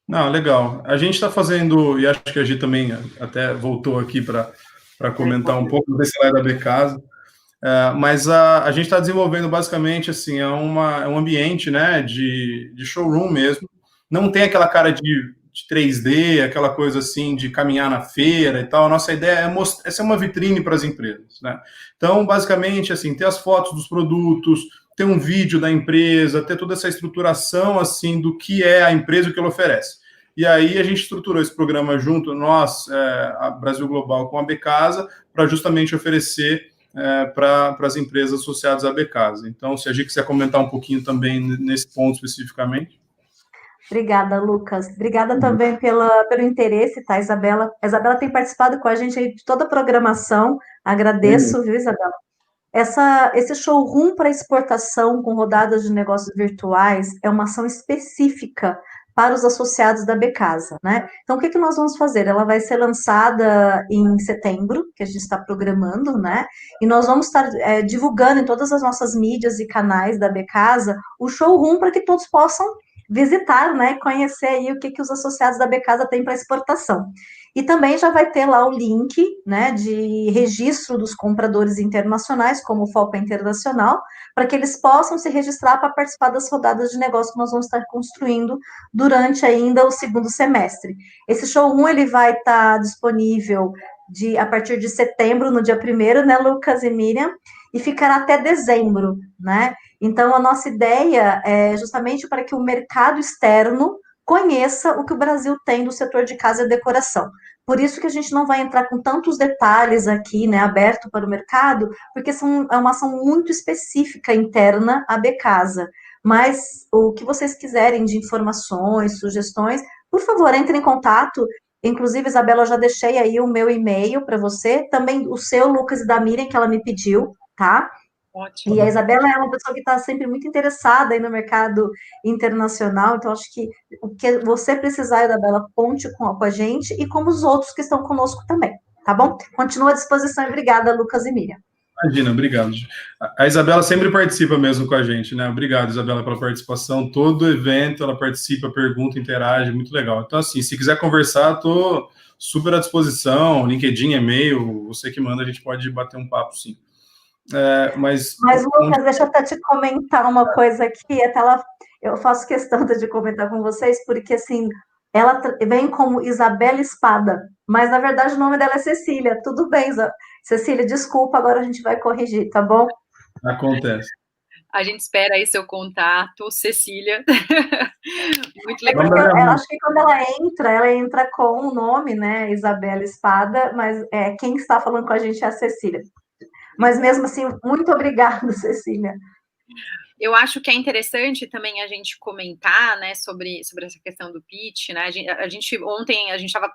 B: Não, legal. A gente está fazendo, e acho que a Gi também até voltou aqui para comentar um pouco desse lado da Becasa, mas a gente está desenvolvendo basicamente assim, é um ambiente, né, de showroom mesmo. Não tem aquela cara de 3D, aquela coisa assim de caminhar na feira e tal. A nossa ideia é ser uma vitrine para as empresas, né? Então, basicamente, assim, ter as fotos dos produtos, ter um vídeo da empresa, ter toda essa estruturação assim do que é a empresa e o que ela oferece. E aí a gente estruturou esse programa junto, nós, a Brasil Global com a Becasa, para justamente oferecer para as empresas associadas à Becasa. Então, se a gente quiser comentar um pouquinho também nesse ponto especificamente.
A: Obrigada, Lucas. Obrigada também pelo interesse, tá, Isabela? A Isabela tem participado com a gente aí de toda a programação. Agradeço, viu, Isabela? Esse showroom para exportação com rodadas de negócios virtuais é uma ação específica para os associados da Becasa, né? Então, o que nós vamos fazer? Ela vai ser lançada em setembro, que a gente está programando, né? E nós vamos estar divulgando em todas as nossas mídias e canais da Becasa o showroom para que todos possam visitar, né, e conhecer aí o que os associados da Becasa têm para exportação. E também já vai ter lá o link, né, de registro dos compradores internacionais, como o FOPA Internacional, para que eles possam se registrar para participar das rodadas de negócio que nós vamos estar construindo durante ainda o segundo semestre. Esse showroom, ele vai estar disponível a partir de setembro, no dia 1º, né, Lucas e Miriam, e ficará até dezembro, né? Então, a nossa ideia é justamente para que o mercado externo conheça o que o Brasil tem do setor de casa e decoração. Por isso que a gente não vai entrar com tantos detalhes aqui, né, aberto para o mercado, porque é uma ação muito específica interna à Becasa. Mas o que vocês quiserem de informações, sugestões, por favor, entre em contato. Inclusive, Isabela, eu já deixei aí o meu e-mail para você, também o seu, Lucas, e da Miriam, que ela me pediu, tá?
C: Ótimo.
A: E a Isabela é uma pessoa que está sempre muito interessada aí no mercado internacional, então acho que o que você precisar, Isabela, conte com a gente e como os outros que estão conosco também, tá bom? Continua à disposição e obrigada, Lucas e Miriam.
B: Imagina, obrigado. A Isabela sempre participa mesmo com a gente, né? Obrigado, Isabela, pela participação. Todo evento ela participa, pergunta, interage, muito legal. Então, assim, se quiser conversar, estou super à disposição, LinkedIn, e-mail, você que manda, a gente pode bater um papo, sim. Mas,
A: Lucas, deixa eu até te comentar uma coisa aqui, eu faço questão de comentar com vocês, porque, assim, ela vem como Isabela Espada, mas, na verdade, o nome dela é Cecília. Tudo bem, Cecília, desculpa, agora a gente vai corrigir, tá bom?
B: Acontece.
C: A gente espera aí seu contato, Cecília. Muito
A: É
C: legal.
A: porque eu acho que quando ela entra com o nome, né, Isabela Espada, mas quem está falando com a gente é a Cecília. Mas mesmo assim, muito obrigada, Cecília.
C: Eu acho que é interessante também a gente comentar, né, sobre essa questão do pitch, né, ontem a gente estava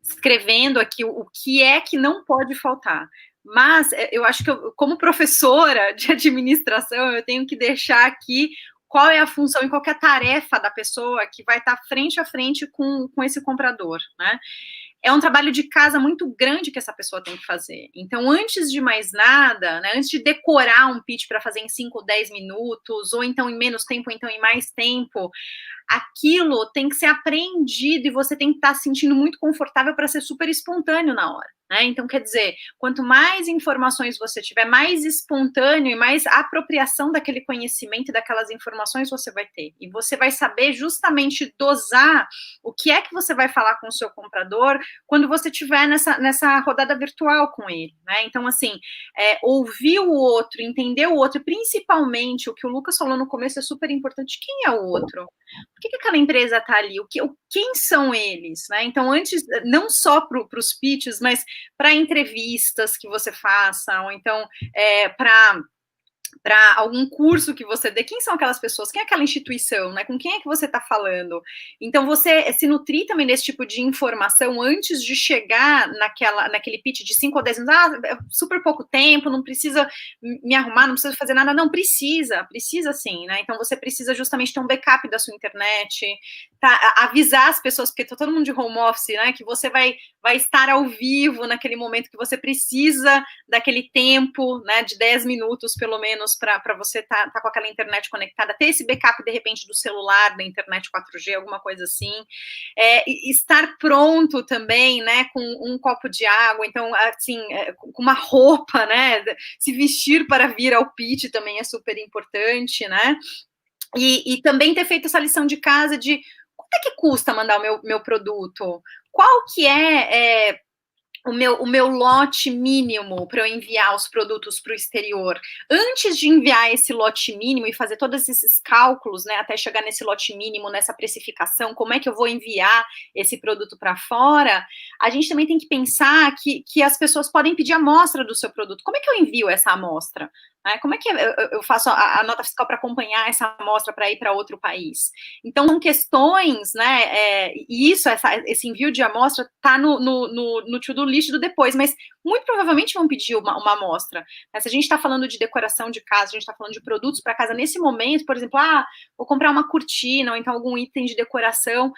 C: escrevendo aqui o que é que não pode faltar, mas eu acho que como professora de administração, eu tenho que deixar aqui qual é a função e qual é a tarefa da pessoa que vai estar frente a frente com esse comprador, né? É um trabalho de casa muito grande que essa pessoa tem que fazer. Então, antes de mais nada, né, antes de decorar um pitch para fazer em 5 ou 10 minutos, ou então em menos tempo, ou então em mais tempo, aquilo tem que ser apreendido e você tem que estar se sentindo muito confortável para ser super espontâneo na hora. Né? Então, quer dizer, quanto mais informações você tiver, mais espontâneo e mais apropriação daquele conhecimento e daquelas informações você vai ter. E você vai saber justamente dosar o que é que você vai falar com o seu comprador quando você estiver nessa rodada virtual com ele. Né? Então, assim, ouvir o outro, entender o outro, principalmente o que o Lucas falou no começo é super importante. Quem é o outro? Por que aquela empresa está ali? Quem são eles? Né? Então, antes, não só para os pitches, mas para entrevistas que você faça, ou então para algum curso que você dê, quem são aquelas pessoas, quem é aquela instituição, né? Com quem é que você está falando? Então, você se nutrir também desse tipo de informação antes de chegar naquele pitch de 5 ou 10 anos, super pouco tempo, não precisa me arrumar, não precisa fazer nada, não, precisa sim, né? Então, você precisa justamente ter um backup da sua internet, tá? Avisar as pessoas, porque tá todo mundo de home office, né? Que você vai estar ao vivo naquele momento que você precisa daquele tempo, né? De 10 minutos, pelo menos, para você tá com aquela internet conectada, ter esse backup, de repente, do celular, da internet 4G, alguma coisa assim. Estar pronto também, né, com um copo de água, então, assim, com uma roupa, né, se vestir para vir ao pitch também é super importante, né, e também ter feito essa lição de casa de quanto é que custa mandar o meu produto? Qual que é o meu lote mínimo para eu enviar os produtos para o exterior? Antes de enviar esse lote mínimo e fazer todos esses cálculos, né, até chegar nesse lote mínimo, nessa precificação, como é que eu vou enviar esse produto para fora, a gente também tem que pensar que as pessoas podem pedir amostra do seu produto. Como é que eu envio essa amostra? Como é que eu faço a nota fiscal para acompanhar essa amostra para ir para outro país? Então, são questões, né, e esse envio de amostra está no to-do list do depois, mas muito provavelmente vão pedir uma amostra. Se a gente está falando de decoração de casa, a gente está falando de produtos para casa, nesse momento, por exemplo, vou comprar uma cortina, ou então algum item de decoração,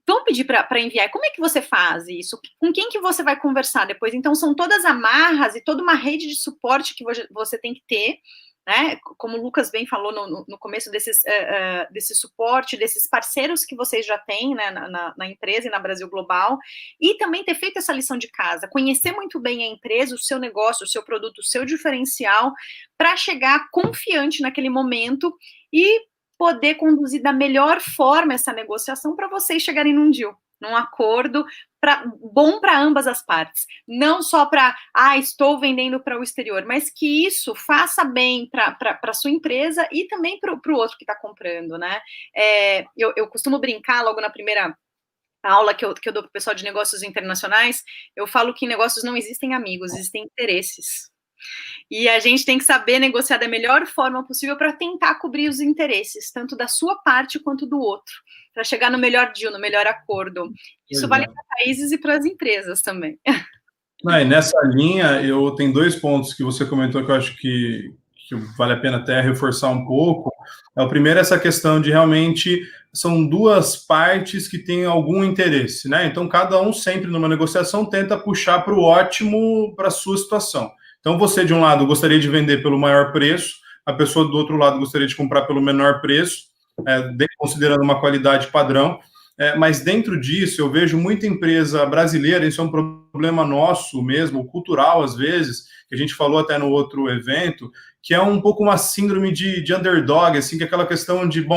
C: vão pedir para enviar. Como é que você faz isso? Com quem que você vai conversar depois? Então, são todas amarras e toda uma rede de suporte que você tem que ter, né? Como o Lucas bem falou no começo desse suporte, desses parceiros que vocês já têm, né, na empresa e na Brasil Global, e também ter feito essa lição de casa, conhecer muito bem a empresa, o seu negócio, o seu produto, o seu diferencial, para chegar confiante naquele momento e poder conduzir da melhor forma essa negociação para vocês chegarem num deal, num acordo bom para ambas as partes. Não só para, estou vendendo para o exterior, mas que isso faça bem para a sua empresa e também para o outro que está comprando, né? Eu costumo brincar logo na primeira aula que eu dou para o pessoal de negócios internacionais, eu falo que em negócios não existem amigos, existem interesses. E a gente tem que saber negociar da melhor forma possível para tentar cobrir os interesses, tanto da sua parte quanto do outro, para chegar no melhor deal, no melhor acordo. Isso vale para países e para as empresas também.
B: E nessa linha, eu tenho 2 pontos que você comentou que eu acho que vale a pena até reforçar um pouco. O primeiro é essa questão de realmente são 2 partes que têm algum interesse, né? Então, cada um sempre numa negociação tenta puxar para o ótimo para a sua situação. Então, você, de um lado, gostaria de vender pelo maior preço, a pessoa do outro lado gostaria de comprar pelo menor preço, considerando uma qualidade padrão. Mas dentro disso, eu vejo muita empresa brasileira, isso é um problema nosso mesmo, cultural às vezes, que a gente falou até no outro evento, que é um pouco uma síndrome de underdog, assim, que é aquela questão de,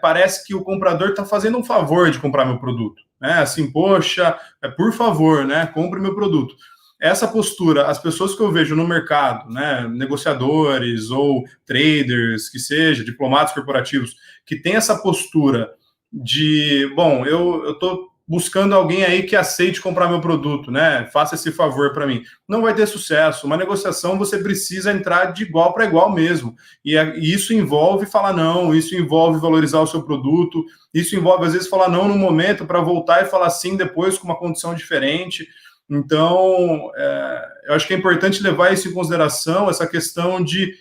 B: parece que o comprador está fazendo um favor de comprar meu produto. Assim, poxa, por favor, né, compre meu produto. essa postura, as pessoas que eu vejo no mercado, né, negociadores ou traders, que seja, diplomatas corporativos, que tem essa postura de, bom, eu estou buscando alguém aí que aceite comprar meu produto, né? Faça esse favor para mim. Não vai ter sucesso. Uma negociação você precisa entrar de igual para igual mesmo. E isso envolve falar não, isso envolve valorizar o seu produto, isso envolve, às vezes, falar não no momento para voltar e falar sim depois com uma condição diferente. Então, eu acho que é importante levar isso em consideração, essa questão de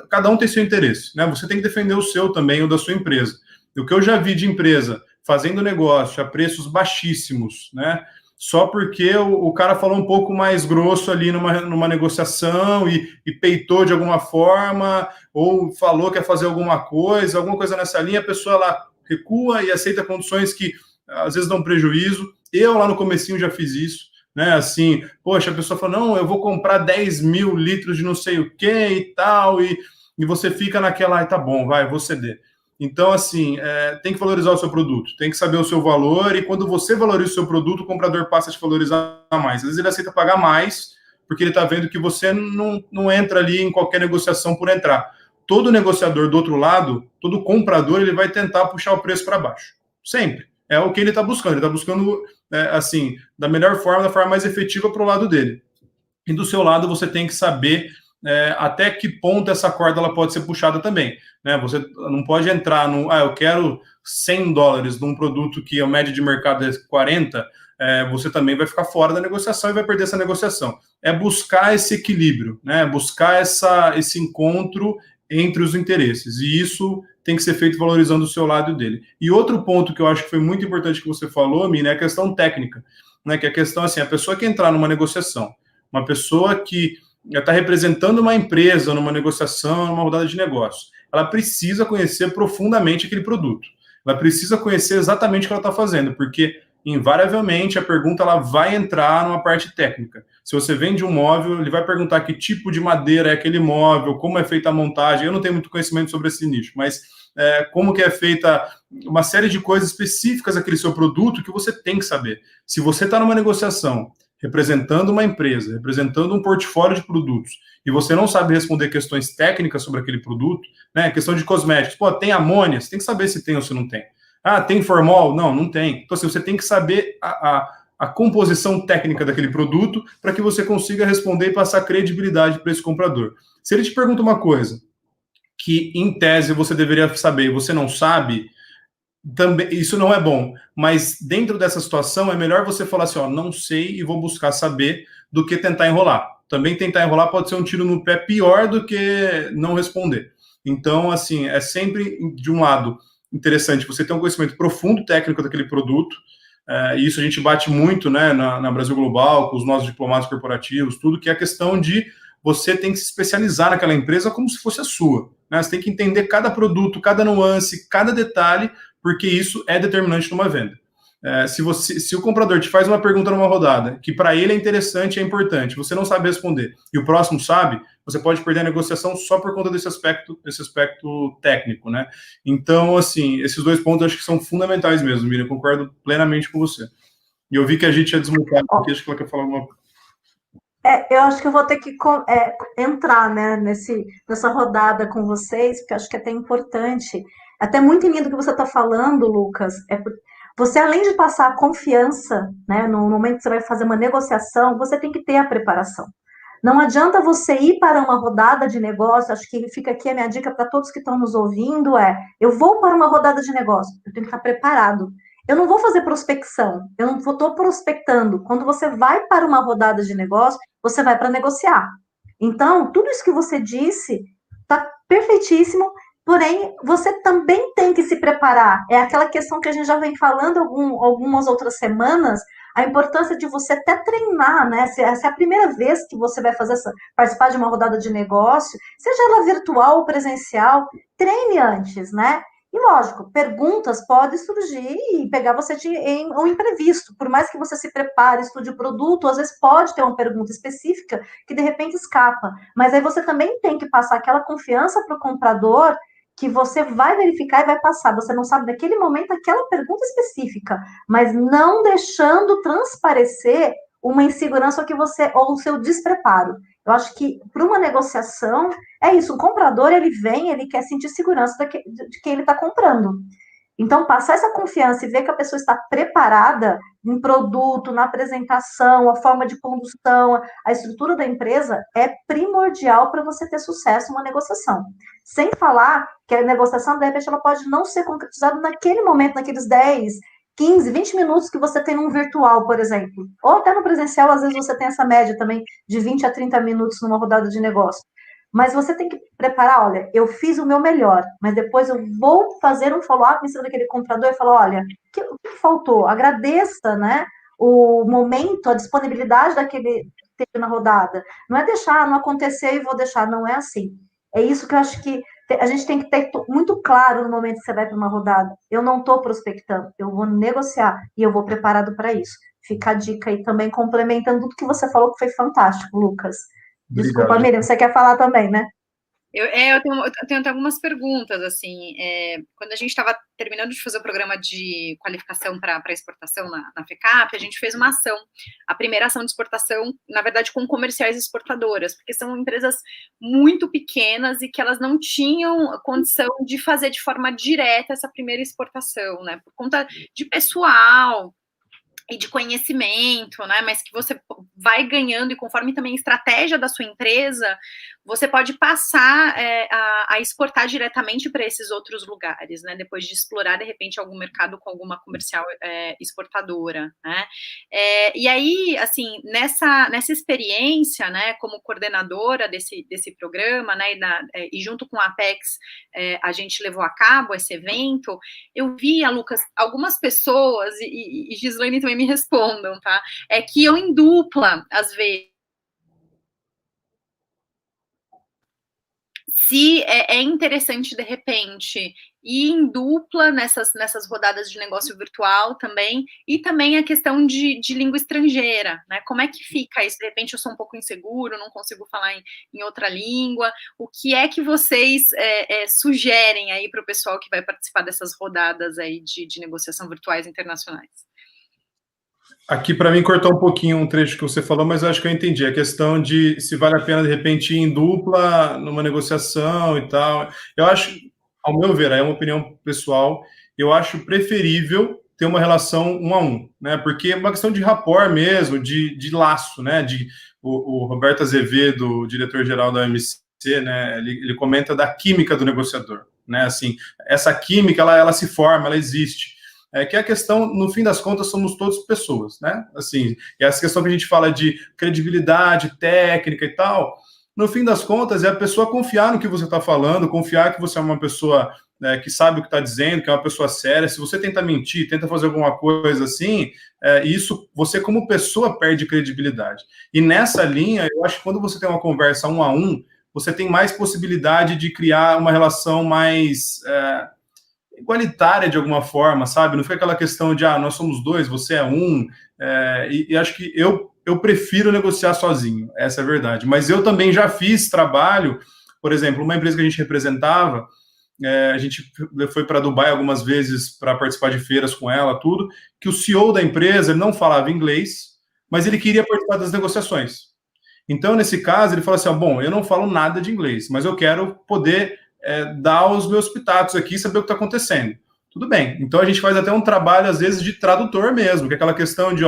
B: cada um tem seu interesse, né? Você tem que defender o seu também, o da sua empresa. O que eu já vi de empresa fazendo negócio a preços baixíssimos, né? Só porque o cara falou um pouco mais grosso ali numa negociação e peitou de alguma forma, ou falou que ia fazer alguma coisa nessa linha, a pessoa lá recua e aceita condições que às vezes dão prejuízo. Eu lá no comecinho já fiz isso, né? Assim, poxa, a pessoa fala, não, eu vou comprar 10 mil litros de não sei o que e tal, e você fica naquela, tá bom, vai, vou ceder. Então, assim, tem que valorizar o seu produto, tem que saber o seu valor, e quando você valoriza o seu produto, o comprador passa a te valorizar mais. Às vezes ele aceita pagar mais, porque ele está vendo que você não entra ali em qualquer negociação por entrar. Todo negociador do outro lado, todo comprador, ele vai tentar puxar o preço para baixo. Sempre. É o que ele está buscando. Ele está buscando, assim, da melhor forma, da forma mais efetiva para o lado dele. E do seu lado, você tem que saber até que ponto essa corda ela pode ser puxada também, né? Você não pode entrar no, eu quero $100 num produto que a média de mercado é 40, você também vai ficar fora da negociação e vai perder essa negociação. É buscar esse equilíbrio, né? Buscar esse encontro entre os interesses, e isso tem que ser feito valorizando o seu lado dele. E outro ponto que eu acho que foi muito importante que você falou, Mina, é a questão técnica, né? Que é a questão assim, a pessoa que entrar numa negociação, uma pessoa que está representando uma empresa numa negociação, numa rodada de negócio, ela precisa conhecer profundamente aquele produto. Ela precisa conhecer exatamente o que ela está fazendo, porque, invariavelmente, a pergunta ela vai entrar numa parte técnica. Se você vende um móvel, ele vai perguntar que tipo de madeira é aquele móvel, como é feita a montagem. Eu não tenho muito conhecimento sobre esse nicho, mas como que é feita uma série de coisas específicas daquele seu produto que você tem que saber. Se você está numa negociação representando uma empresa, representando um portfólio de produtos, e você não sabe responder questões técnicas sobre aquele produto, né? Questão de cosméticos. Pô, tem amônia? Você tem que saber se tem ou se não tem. Tem formol? Não, não tem. Então, assim, você tem que saber a composição técnica daquele produto para que você consiga responder e passar credibilidade para esse comprador. Se ele te pergunta uma coisa que, em tese, você deveria saber e você não sabe, também, isso não é bom, mas dentro dessa situação é melhor você falar assim, não sei e vou buscar saber, do que tentar enrolar. Também tentar enrolar pode ser um tiro no pé pior do que não responder. Então, assim, é sempre, de um lado, interessante você ter um conhecimento profundo técnico daquele produto, e isso a gente bate muito, né, na Brasil Global, com os nossos diplomatas corporativos, tudo, que é a questão de você tem que se especializar naquela empresa como se fosse a sua, né? Você tem que entender cada produto, cada nuance, cada detalhe, porque isso é determinante numa venda. Se o comprador te faz uma pergunta numa rodada, que para ele é interessante, é importante, você não sabe responder, e o próximo sabe, você pode perder a negociação só por conta desse aspecto técnico, né? Então, assim, esses dois pontos eu acho que são fundamentais mesmo, Miriam, eu concordo plenamente com você. E eu vi que a gente ia desmutar aqui, acho que ela quer falar alguma coisa.
A: Eu acho que eu vou ter que entrar, né, nessa rodada com vocês, porque acho que é até importante, até muito lindo o que você está falando, Lucas, você, além de passar a confiança, né, no momento que você vai fazer uma negociação, você tem que ter a preparação. Não adianta você ir para uma rodada de negócio, acho que fica aqui a minha dica para todos que estão nos ouvindo, eu vou para uma rodada de negócio, eu tenho que estar preparado. Eu não vou fazer prospecção, eu não estou prospectando. Quando você vai para uma rodada de negócio, você vai para negociar. Então, tudo isso que você disse está perfeitíssimo, porém, você também tem que se preparar. É aquela questão que a gente já vem falando algumas outras semanas, a importância de você até treinar, né? Se é a primeira vez que você vai participar de uma rodada de negócio, seja ela virtual ou presencial, treine antes, né? E lógico, perguntas podem surgir e pegar você em um imprevisto. Por mais que você se prepare, estude o produto, às vezes pode ter uma pergunta específica que de repente escapa. Mas aí você também tem que passar aquela confiança para o comprador que você vai verificar e vai passar. Você não sabe naquele momento aquela pergunta específica, mas não deixando transparecer uma insegurança ou o seu despreparo. Eu acho que para uma negociação é isso, o comprador ele vem, ele quer sentir segurança de que ele está comprando. Então, passar essa confiança e ver que a pessoa está preparada em produto, na apresentação, a forma de condução, a estrutura da empresa, é primordial para você ter sucesso numa negociação. Sem falar que a negociação, de repente, ela pode não ser concretizada naquele momento, naqueles 10, 15, 20 minutos que você tem num virtual, por exemplo. Ou até no presencial, às vezes você tem essa média também de 20 a 30 minutos numa rodada de negócio. Mas você tem que preparar, olha, eu fiz o meu melhor, mas depois eu vou fazer um follow-up em cima daquele comprador e falar, olha, o que faltou? Agradeça, né, o momento, a disponibilidade daquele que teve na rodada. Não é deixar, não acontecer e vou deixar, não é assim. É isso que eu acho que a gente tem que ter muito claro no momento que você vai para uma rodada. Eu não estou prospectando, eu vou negociar e eu vou preparado para isso. Fica a dica aí também, complementando tudo que você falou, que foi fantástico, Lucas. Desculpa,
B: Obrigado.
A: Miriam, você quer falar também, né?
C: Eu tenho até algumas perguntas, assim, quando a gente estava terminando de fazer o programa de qualificação para exportação na FECAP, a gente fez uma ação, a primeira ação de exportação, na verdade, com comerciais exportadoras, porque são empresas muito pequenas e que elas não tinham condição de fazer de forma direta essa primeira exportação, né, por conta de pessoal e de conhecimento, né, mas que você vai ganhando e conforme também a estratégia da sua empresa, você pode passar a exportar diretamente para esses outros lugares, né, depois de explorar, de repente, algum mercado com alguma comercial exportadora, né, e aí, assim, nessa experiência, né, como coordenadora desse programa, né, e junto com a Apex, a gente levou a cabo esse evento, eu via, Lucas, algumas pessoas, e Gislaine também me respondam, tá, que eu em dupla, às vezes, se é interessante, de repente, ir em dupla nessas rodadas de negócio virtual também, e também a questão de língua estrangeira, né? Como é que fica isso? De repente eu sou um pouco inseguro, não consigo falar em outra língua. O que é que vocês sugerem aí para o pessoal que vai participar dessas rodadas aí de negociação virtuais internacionais?
B: Aqui, para mim, cortou um pouquinho um trecho que você falou, mas eu acho que eu entendi. A questão de se vale a pena, de repente, ir em dupla numa negociação e tal. Eu acho, ao meu ver, é uma opinião pessoal, eu acho preferível ter uma relação 1 a 1, né? Porque é uma questão de rapport mesmo, de laço, né? O Roberto Azevedo, o diretor-geral da OMC, né? Ele comenta da química do negociador, né? Assim, essa química, ela se forma, ela existe. Que a questão, no fim das contas, somos todos pessoas, né? Assim, e essa questão que a gente fala de credibilidade técnica e tal, no fim das contas, é a pessoa confiar no que você está falando, confiar que você é uma pessoa que sabe o que está dizendo, que é uma pessoa séria. Se você tenta mentir, tenta fazer alguma coisa assim, isso, você como pessoa perde credibilidade. E nessa linha, eu acho que quando você tem uma conversa 1 a 1, você tem mais possibilidade de criar uma relação mais igualitária de alguma forma, sabe? Não foi aquela questão de, nós somos dois, você é um, e acho que eu prefiro negociar sozinho, essa é a verdade. Mas eu também já fiz trabalho, por exemplo, uma empresa que a gente representava, a gente foi para Dubai algumas vezes para participar de feiras com ela, tudo, que o CEO da empresa, ele não falava inglês, mas ele queria participar das negociações. Então, nesse caso, ele falou assim, bom, eu não falo nada de inglês, mas eu quero poder dar os meus pitacos aqui, saber o que está acontecendo. Tudo bem. Então a gente faz até um trabalho, às vezes, de tradutor mesmo, que é aquela questão de,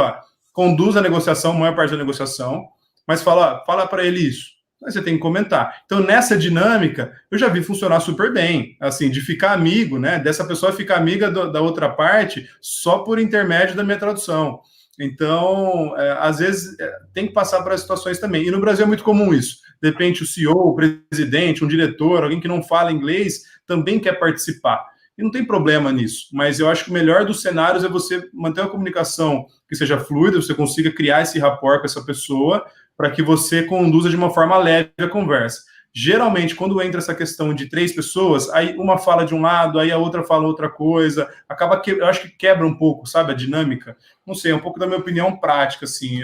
B: conduz a negociação, a maior parte da negociação, mas fala para ele isso. Aí você tem que comentar. Então, nessa dinâmica, eu já vi funcionar super bem, assim, de ficar amigo, né, dessa pessoa ficar amiga da outra parte só por intermédio da minha tradução. Então, às vezes, tem que passar para as situações também. E no Brasil é muito comum isso. De repente, o CEO, o presidente, um diretor, alguém que não fala inglês, também quer participar. E não tem problema nisso. Mas eu acho que o melhor dos cenários é você manter uma comunicação que seja fluida, você consiga criar esse rapport com essa pessoa, para que você conduza de uma forma leve a conversa. Geralmente, quando entra essa questão de 3 pessoas, aí uma fala de um lado, aí a outra fala outra coisa, acaba que eu acho que quebra um pouco, sabe, a dinâmica. Não sei, é um pouco da minha opinião prática, assim.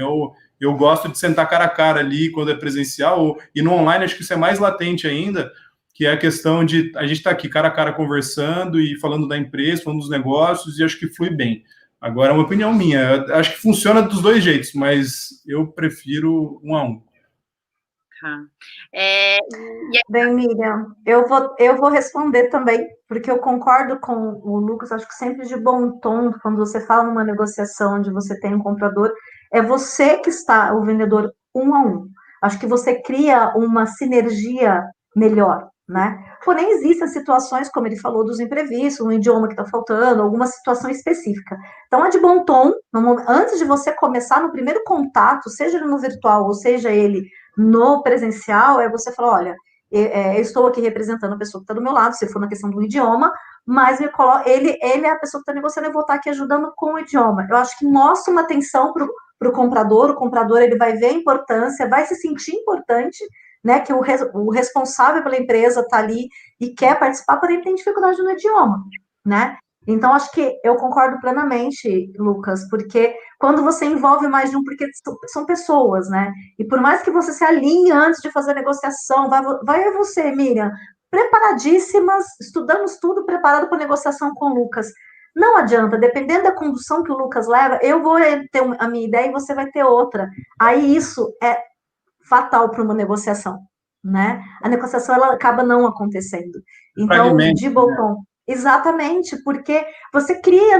B: Eu gosto de sentar cara a cara ali quando é presencial, e no online acho que isso é mais latente ainda, que é a questão de a gente estar aqui cara a cara conversando e falando da empresa, falando dos negócios, e acho que flui bem. Agora é uma opinião minha. Eu acho que funciona dos dois jeitos, mas eu prefiro 1 a 1.
C: Tá.
A: Bem, Miriam, eu vou responder também, porque eu concordo com o Lucas, acho que sempre de bom tom, quando você fala numa negociação onde você tem um comprador, é você que está, o vendedor, 1 a 1. Acho que você cria uma sinergia melhor, né? Porém, existem situações, como ele falou, dos imprevistos, um idioma que está faltando, alguma situação específica. Então, é de bom tom, antes de você começar no primeiro contato, seja ele no virtual ou seja ele no presencial, é você falar, olha, eu estou aqui representando a pessoa que está do meu lado, se for na questão do idioma, mas ele é a pessoa que está negociando, eu vou estar aqui ajudando com o idioma. Eu acho que mostra uma atenção para o comprador ele vai ver a importância, vai se sentir importante, né, que o responsável pela empresa está ali e quer participar, porém ele tem dificuldade no idioma, né? Então, acho que eu concordo plenamente, Lucas, porque quando você envolve mais de um, porque são pessoas, né? E por mais que você se alinhe antes de fazer a negociação, vai você, Miriam, preparadíssimas, estudamos tudo preparado para negociação com o Lucas. Não adianta, dependendo da condução que o Lucas leva, eu vou ter a minha ideia e você vai ter outra. Aí isso é fatal para uma negociação, né? A negociação ela acaba não acontecendo. Então, de botão. Exatamente, porque você cria,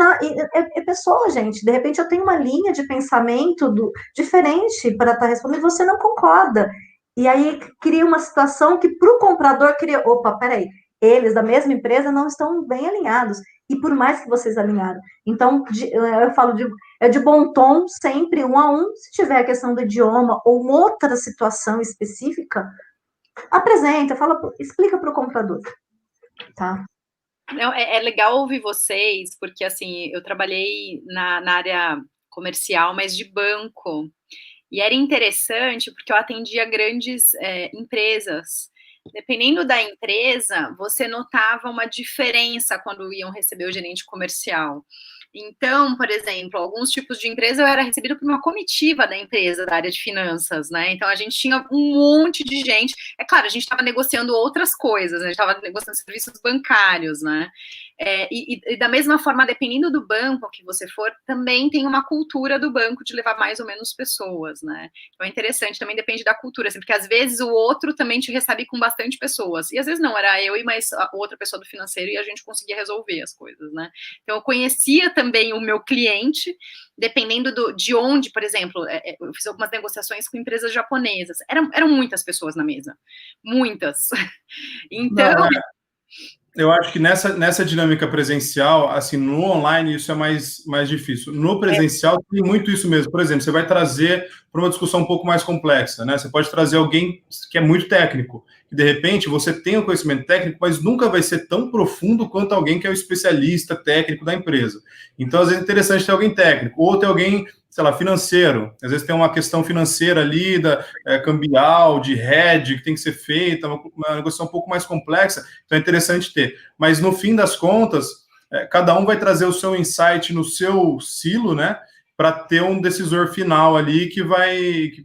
A: é pessoa, gente. De repente eu tenho uma linha de pensamento diferente para estar respondendo e você não concorda. E aí cria uma situação que para o comprador cria, opa, peraí, eles da mesma empresa não estão bem alinhados. E por mais que vocês alinharam. Então, eu falo é de bom tom, sempre 1 a 1. Se tiver a questão do idioma ou uma outra situação específica, apresenta, explica para o comprador, tá?
C: Não, é legal ouvir vocês, porque assim, eu trabalhei na área comercial, mas de banco, e era interessante porque eu atendia grandes empresas. Dependendo da empresa, você notava uma diferença quando iam receber o gerente comercial. Então, por exemplo, alguns tipos de empresa eu era recebido por uma comitiva da empresa, da área de finanças, né? Então a gente tinha um monte de gente. É claro, a gente estava negociando outras coisas, né? A gente estava negociando serviços bancários, né? E da mesma forma, dependendo do banco que você for, também tem uma cultura do banco de levar mais ou menos pessoas, né? Então é interessante, também depende da cultura, assim, porque às vezes o outro também te recebe com bastante pessoas, e às vezes não, era eu e mais outra pessoa do financeiro e a gente conseguia resolver as coisas, né? Então eu conhecia também o meu cliente, dependendo de onde, por exemplo, eu fiz algumas negociações com empresas japonesas, eram muitas pessoas na mesa, muitas. Então...
B: Não, eu acho que nessa dinâmica presencial, assim, no online isso é mais difícil. No presencial tem muito isso mesmo. Por exemplo, você vai trazer para uma discussão um pouco mais complexa, né? Você pode trazer alguém que é muito técnico, e de repente você tem o conhecimento técnico, mas nunca vai ser tão profundo quanto alguém que é o especialista técnico da empresa. Então, às vezes é interessante ter alguém técnico, ou ter alguém, sei lá, financeiro. Às vezes tem uma questão financeira ali, cambial, de hedge, que tem que ser feita, uma negociação um pouco mais complexa, então é interessante ter. Mas no fim das contas, cada um vai trazer o seu insight no seu silo, né, para ter um decisor final ali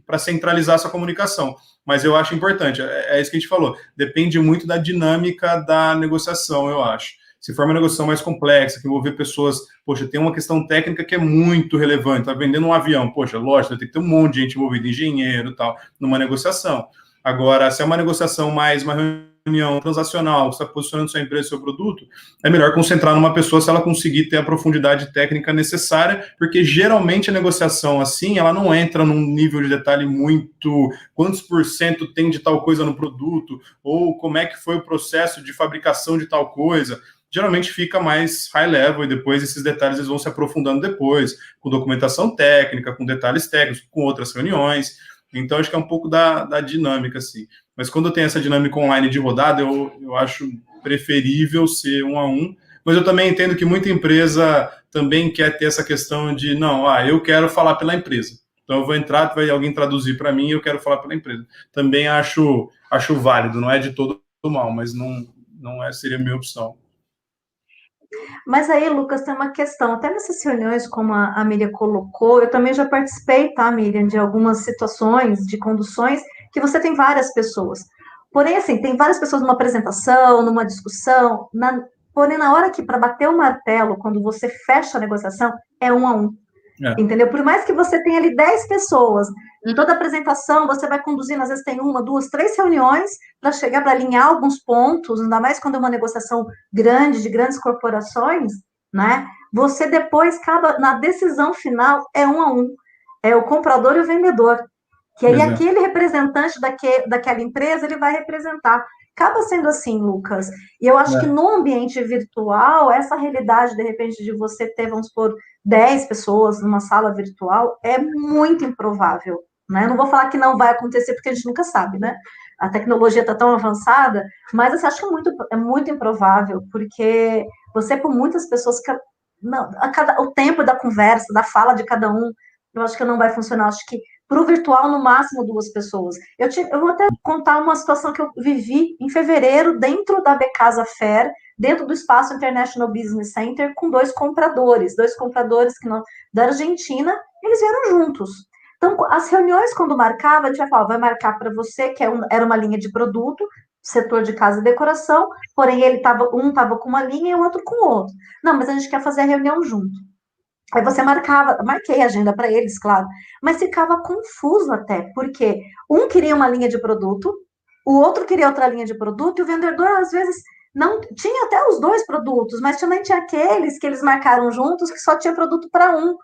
B: para centralizar essa comunicação. Mas eu acho importante, é isso que a gente falou, depende muito da dinâmica da negociação, eu acho. Se for uma negociação mais complexa, que envolver pessoas, poxa, tem uma questão técnica que é muito relevante, tá vendendo um avião, poxa, lógico, vai ter que ter um monte de gente envolvida, engenheiro e tal, numa negociação. Agora, se é uma negociação mais, uma reunião transacional, você está posicionando sua empresa, seu produto, é melhor concentrar numa pessoa se ela conseguir ter a profundidade técnica necessária, porque geralmente a negociação assim, ela não entra num nível de detalhe muito, quantos % tem de tal coisa no produto, ou como é que foi o processo de fabricação de tal coisa. Geralmente fica mais high level e depois esses detalhes eles vão se aprofundando depois, com documentação técnica, com detalhes técnicos, com outras reuniões. Então, acho que é um pouco da dinâmica, assim. Mas quando tem essa dinâmica online de rodada, eu acho preferível ser 1 a 1. Mas eu também entendo que muita empresa também quer ter essa questão de, não, eu quero falar pela empresa. Então, eu vou entrar, vai alguém traduzir para mim e eu quero falar pela empresa. Também acho válido, não é de todo mal, mas não seria a minha opção.
A: Mas aí, Lucas, tem uma questão. Até nessas reuniões, como a Miriam colocou, eu também já participei, tá, Miriam, de algumas situações, de conduções, que você tem várias pessoas. Porém, assim, tem várias pessoas numa apresentação, numa discussão, porém, na hora que, para bater o martelo, quando você fecha a negociação, é 1 a 1. Entendeu? Por mais que você tenha ali 10 pessoas, em toda apresentação você vai conduzindo, às vezes tem 1, 2, 3 reuniões para chegar, para alinhar alguns pontos, ainda mais quando é uma negociação grande, de grandes corporações, né? Você depois acaba, na decisão final, é 1 a 1. É o comprador e o vendedor. Que aí aquele representante daquela empresa, ele vai representar. Acaba sendo assim, Lucas. E eu acho que no ambiente virtual, essa realidade, de repente, de você ter, vamos supor, 10 pessoas numa sala virtual, é muito improvável. Né? Não vou falar que não vai acontecer, porque a gente nunca sabe, né? A tecnologia está tão avançada, mas eu acho que é muito improvável, porque você, por muitas pessoas, o tempo da conversa, da fala de cada um, eu acho que não vai funcionar. Eu acho que para o virtual, no máximo 2 pessoas. Eu vou até contar uma situação que eu vivi em fevereiro, dentro da Becasa Fair, dentro do Espaço International Business Center, com 2 compradores que da Argentina, eles vieram juntos. Então, as reuniões, quando marcava, a gente vai falar, vai marcar para você, que era uma linha de produto, setor de casa e decoração, porém um estava com uma linha e o outro com outra. Não, mas a gente quer fazer a reunião junto. Aí você marquei a agenda para eles, claro, mas ficava confuso até, porque um queria uma linha de produto, o outro queria outra linha de produto, e o vendedor, às vezes, não tinha até os 2 produtos, mas também tinha aqueles que eles marcaram juntos que só tinha produto para um.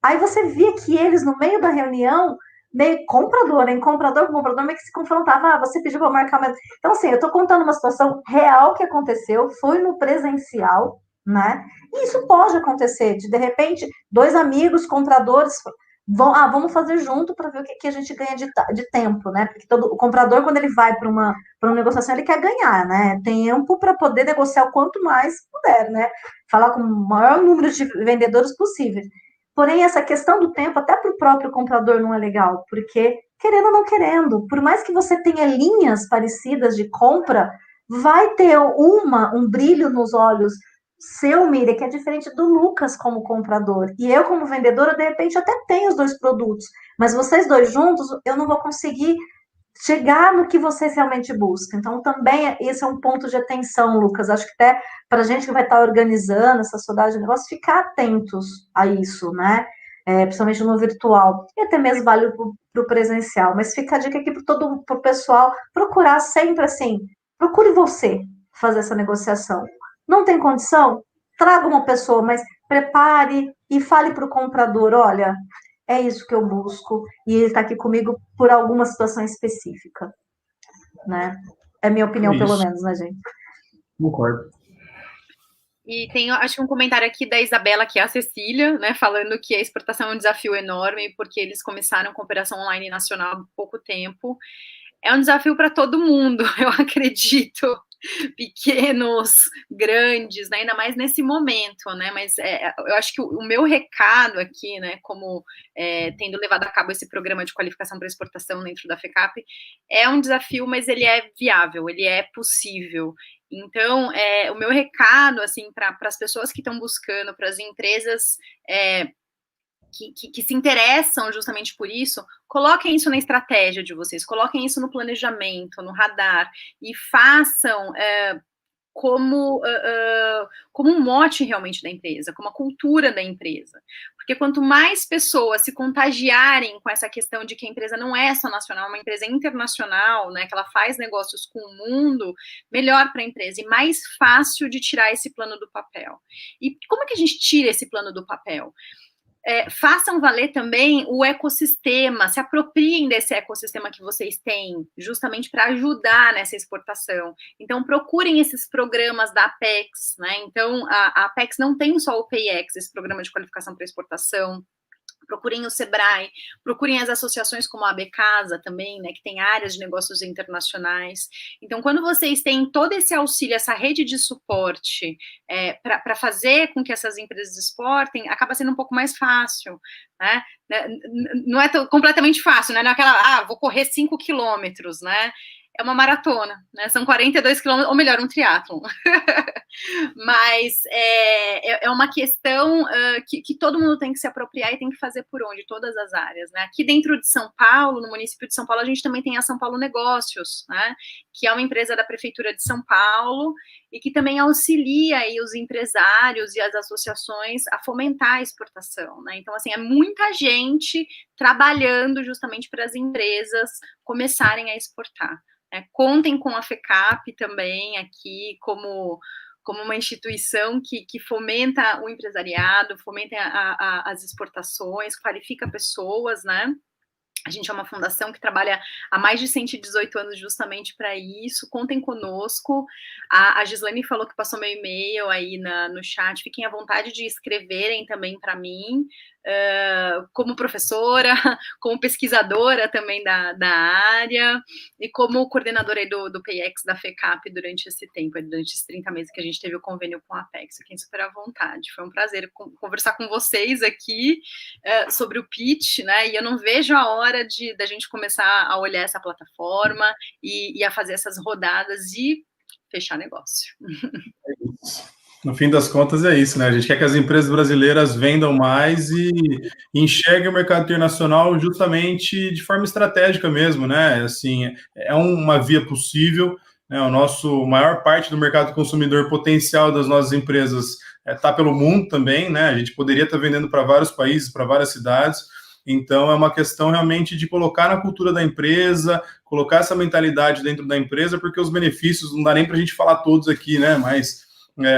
A: Aí você via que eles, no meio da reunião, meio comprador com comprador, meio que se confrontavam, você pediu para marcar, mas... Então, assim, eu estou contando uma situação real que aconteceu, foi no presencial, né? E isso pode acontecer, de repente, 2 amigos compradores vamos fazer junto para ver o que a gente ganha de tempo, né? Porque o comprador, quando ele vai para uma negociação, ele quer ganhar, né? Tempo para poder negociar o quanto mais puder, né? Falar com o maior número de vendedores possível. Porém, essa questão do tempo, até para o próprio comprador, não é legal, porque, querendo ou não querendo, por mais que você tenha linhas parecidas de compra, vai ter um brilho nos olhos seu, Miriam, que é diferente do Lucas como comprador. E eu, como vendedora, de repente, até tenho os 2 produtos, mas vocês 2 juntos, eu não vou conseguir chegar no que vocês realmente buscam. Então, também, esse é um ponto de atenção, Lucas. Acho que até para a gente que vai estar organizando essa sociedade de negócios, ficar atentos a isso, né? Principalmente no virtual. E até mesmo vale para o presencial. Mas fica a dica aqui para o pessoal procurar sempre assim, procure você fazer essa negociação. Não tem condição? Traga uma pessoa, mas prepare e fale para o comprador, olha, é isso que eu busco, e ele está aqui comigo por alguma situação específica, né? É minha opinião, pelo menos, né, gente?
B: Concordo.
C: E tem, acho que um comentário aqui da Isabela, que é a Cecília, né, falando que a exportação é um desafio enorme, porque eles começaram com operação online nacional há pouco tempo. É um desafio para todo mundo, eu acredito. Pequenos, grandes, né? Ainda mais nesse momento, né? Mas eu acho que o meu recado aqui, né, como tendo levado a cabo esse programa de qualificação para exportação dentro da FECAP, é um desafio, mas ele é viável, ele é possível. Então, o meu recado, assim, para as pessoas que estão buscando, para as empresas que se interessam justamente por isso, coloquem isso na estratégia de vocês, coloquem isso no planejamento, no radar, e façam como um mote realmente da empresa, como a cultura da empresa. Porque quanto mais pessoas se contagiarem com essa questão de que a empresa não é só nacional, é uma empresa internacional, né, que ela faz negócios com o mundo, melhor para a empresa e mais fácil de tirar esse plano do papel. E como é que a gente tira esse plano do papel? Façam valer também o ecossistema, se apropriem desse ecossistema que vocês têm, justamente para ajudar nessa exportação. Então, procurem esses programas da Apex, né? Então, a Apex não tem só o PayEx, esse programa de qualificação para exportação. Procurem o Sebrae, procurem as associações como a Becasa também, né, que tem áreas de negócios internacionais. Então, quando vocês têm todo esse auxílio, essa rede de suporte para fazer com que essas empresas exportem, acaba sendo um pouco mais fácil, né? Não é completamente fácil, né? Não é aquela, vou correr 5 quilômetros, né? É uma maratona, né? São 42 quilômetros, ou melhor, um triatlon. Mas é uma questão que todo mundo tem que se apropriar e tem que fazer por onde? Todas as áreas, né? Aqui dentro de São Paulo, no município de São Paulo, a gente também tem a São Paulo Negócios, né? Que é uma empresa da Prefeitura de São Paulo e que também auxilia aí os empresários e as associações a fomentar a exportação, né? Então, assim, é muita gente trabalhando justamente para as empresas começarem a exportar. Contem com a FECAP também aqui como uma instituição que fomenta o empresariado, fomenta as exportações, qualifica pessoas, né? A gente é uma fundação que trabalha há mais de 118 anos justamente para isso. Contem conosco. A Gislaine falou que passou meu e-mail aí no chat. Fiquem à vontade de escreverem também para mim, como professora, como pesquisadora também da área, e como coordenadora aí do PIEX da FECAP durante esse tempo, durante esses 30 meses que a gente teve o convênio com a Apex. Fiquem super à vontade. Foi um prazer conversar com vocês aqui sobre o pitch, né? E eu não vejo a hora da gente começar a olhar essa plataforma e a fazer essas rodadas e fechar negócio.
B: No fim das contas é isso, né? A gente quer que as empresas brasileiras vendam mais e enxerguem o mercado internacional justamente de forma estratégica mesmo, né? Assim, é uma via possível, né? O maior parte do mercado consumidor potencial das nossas empresas está pelo mundo também, né? A gente poderia estar vendendo para vários países, para várias cidades. Então, é uma questão realmente de colocar na cultura da empresa, colocar essa mentalidade dentro da empresa, porque os benefícios, não dá nem para a gente falar todos aqui, né? Mas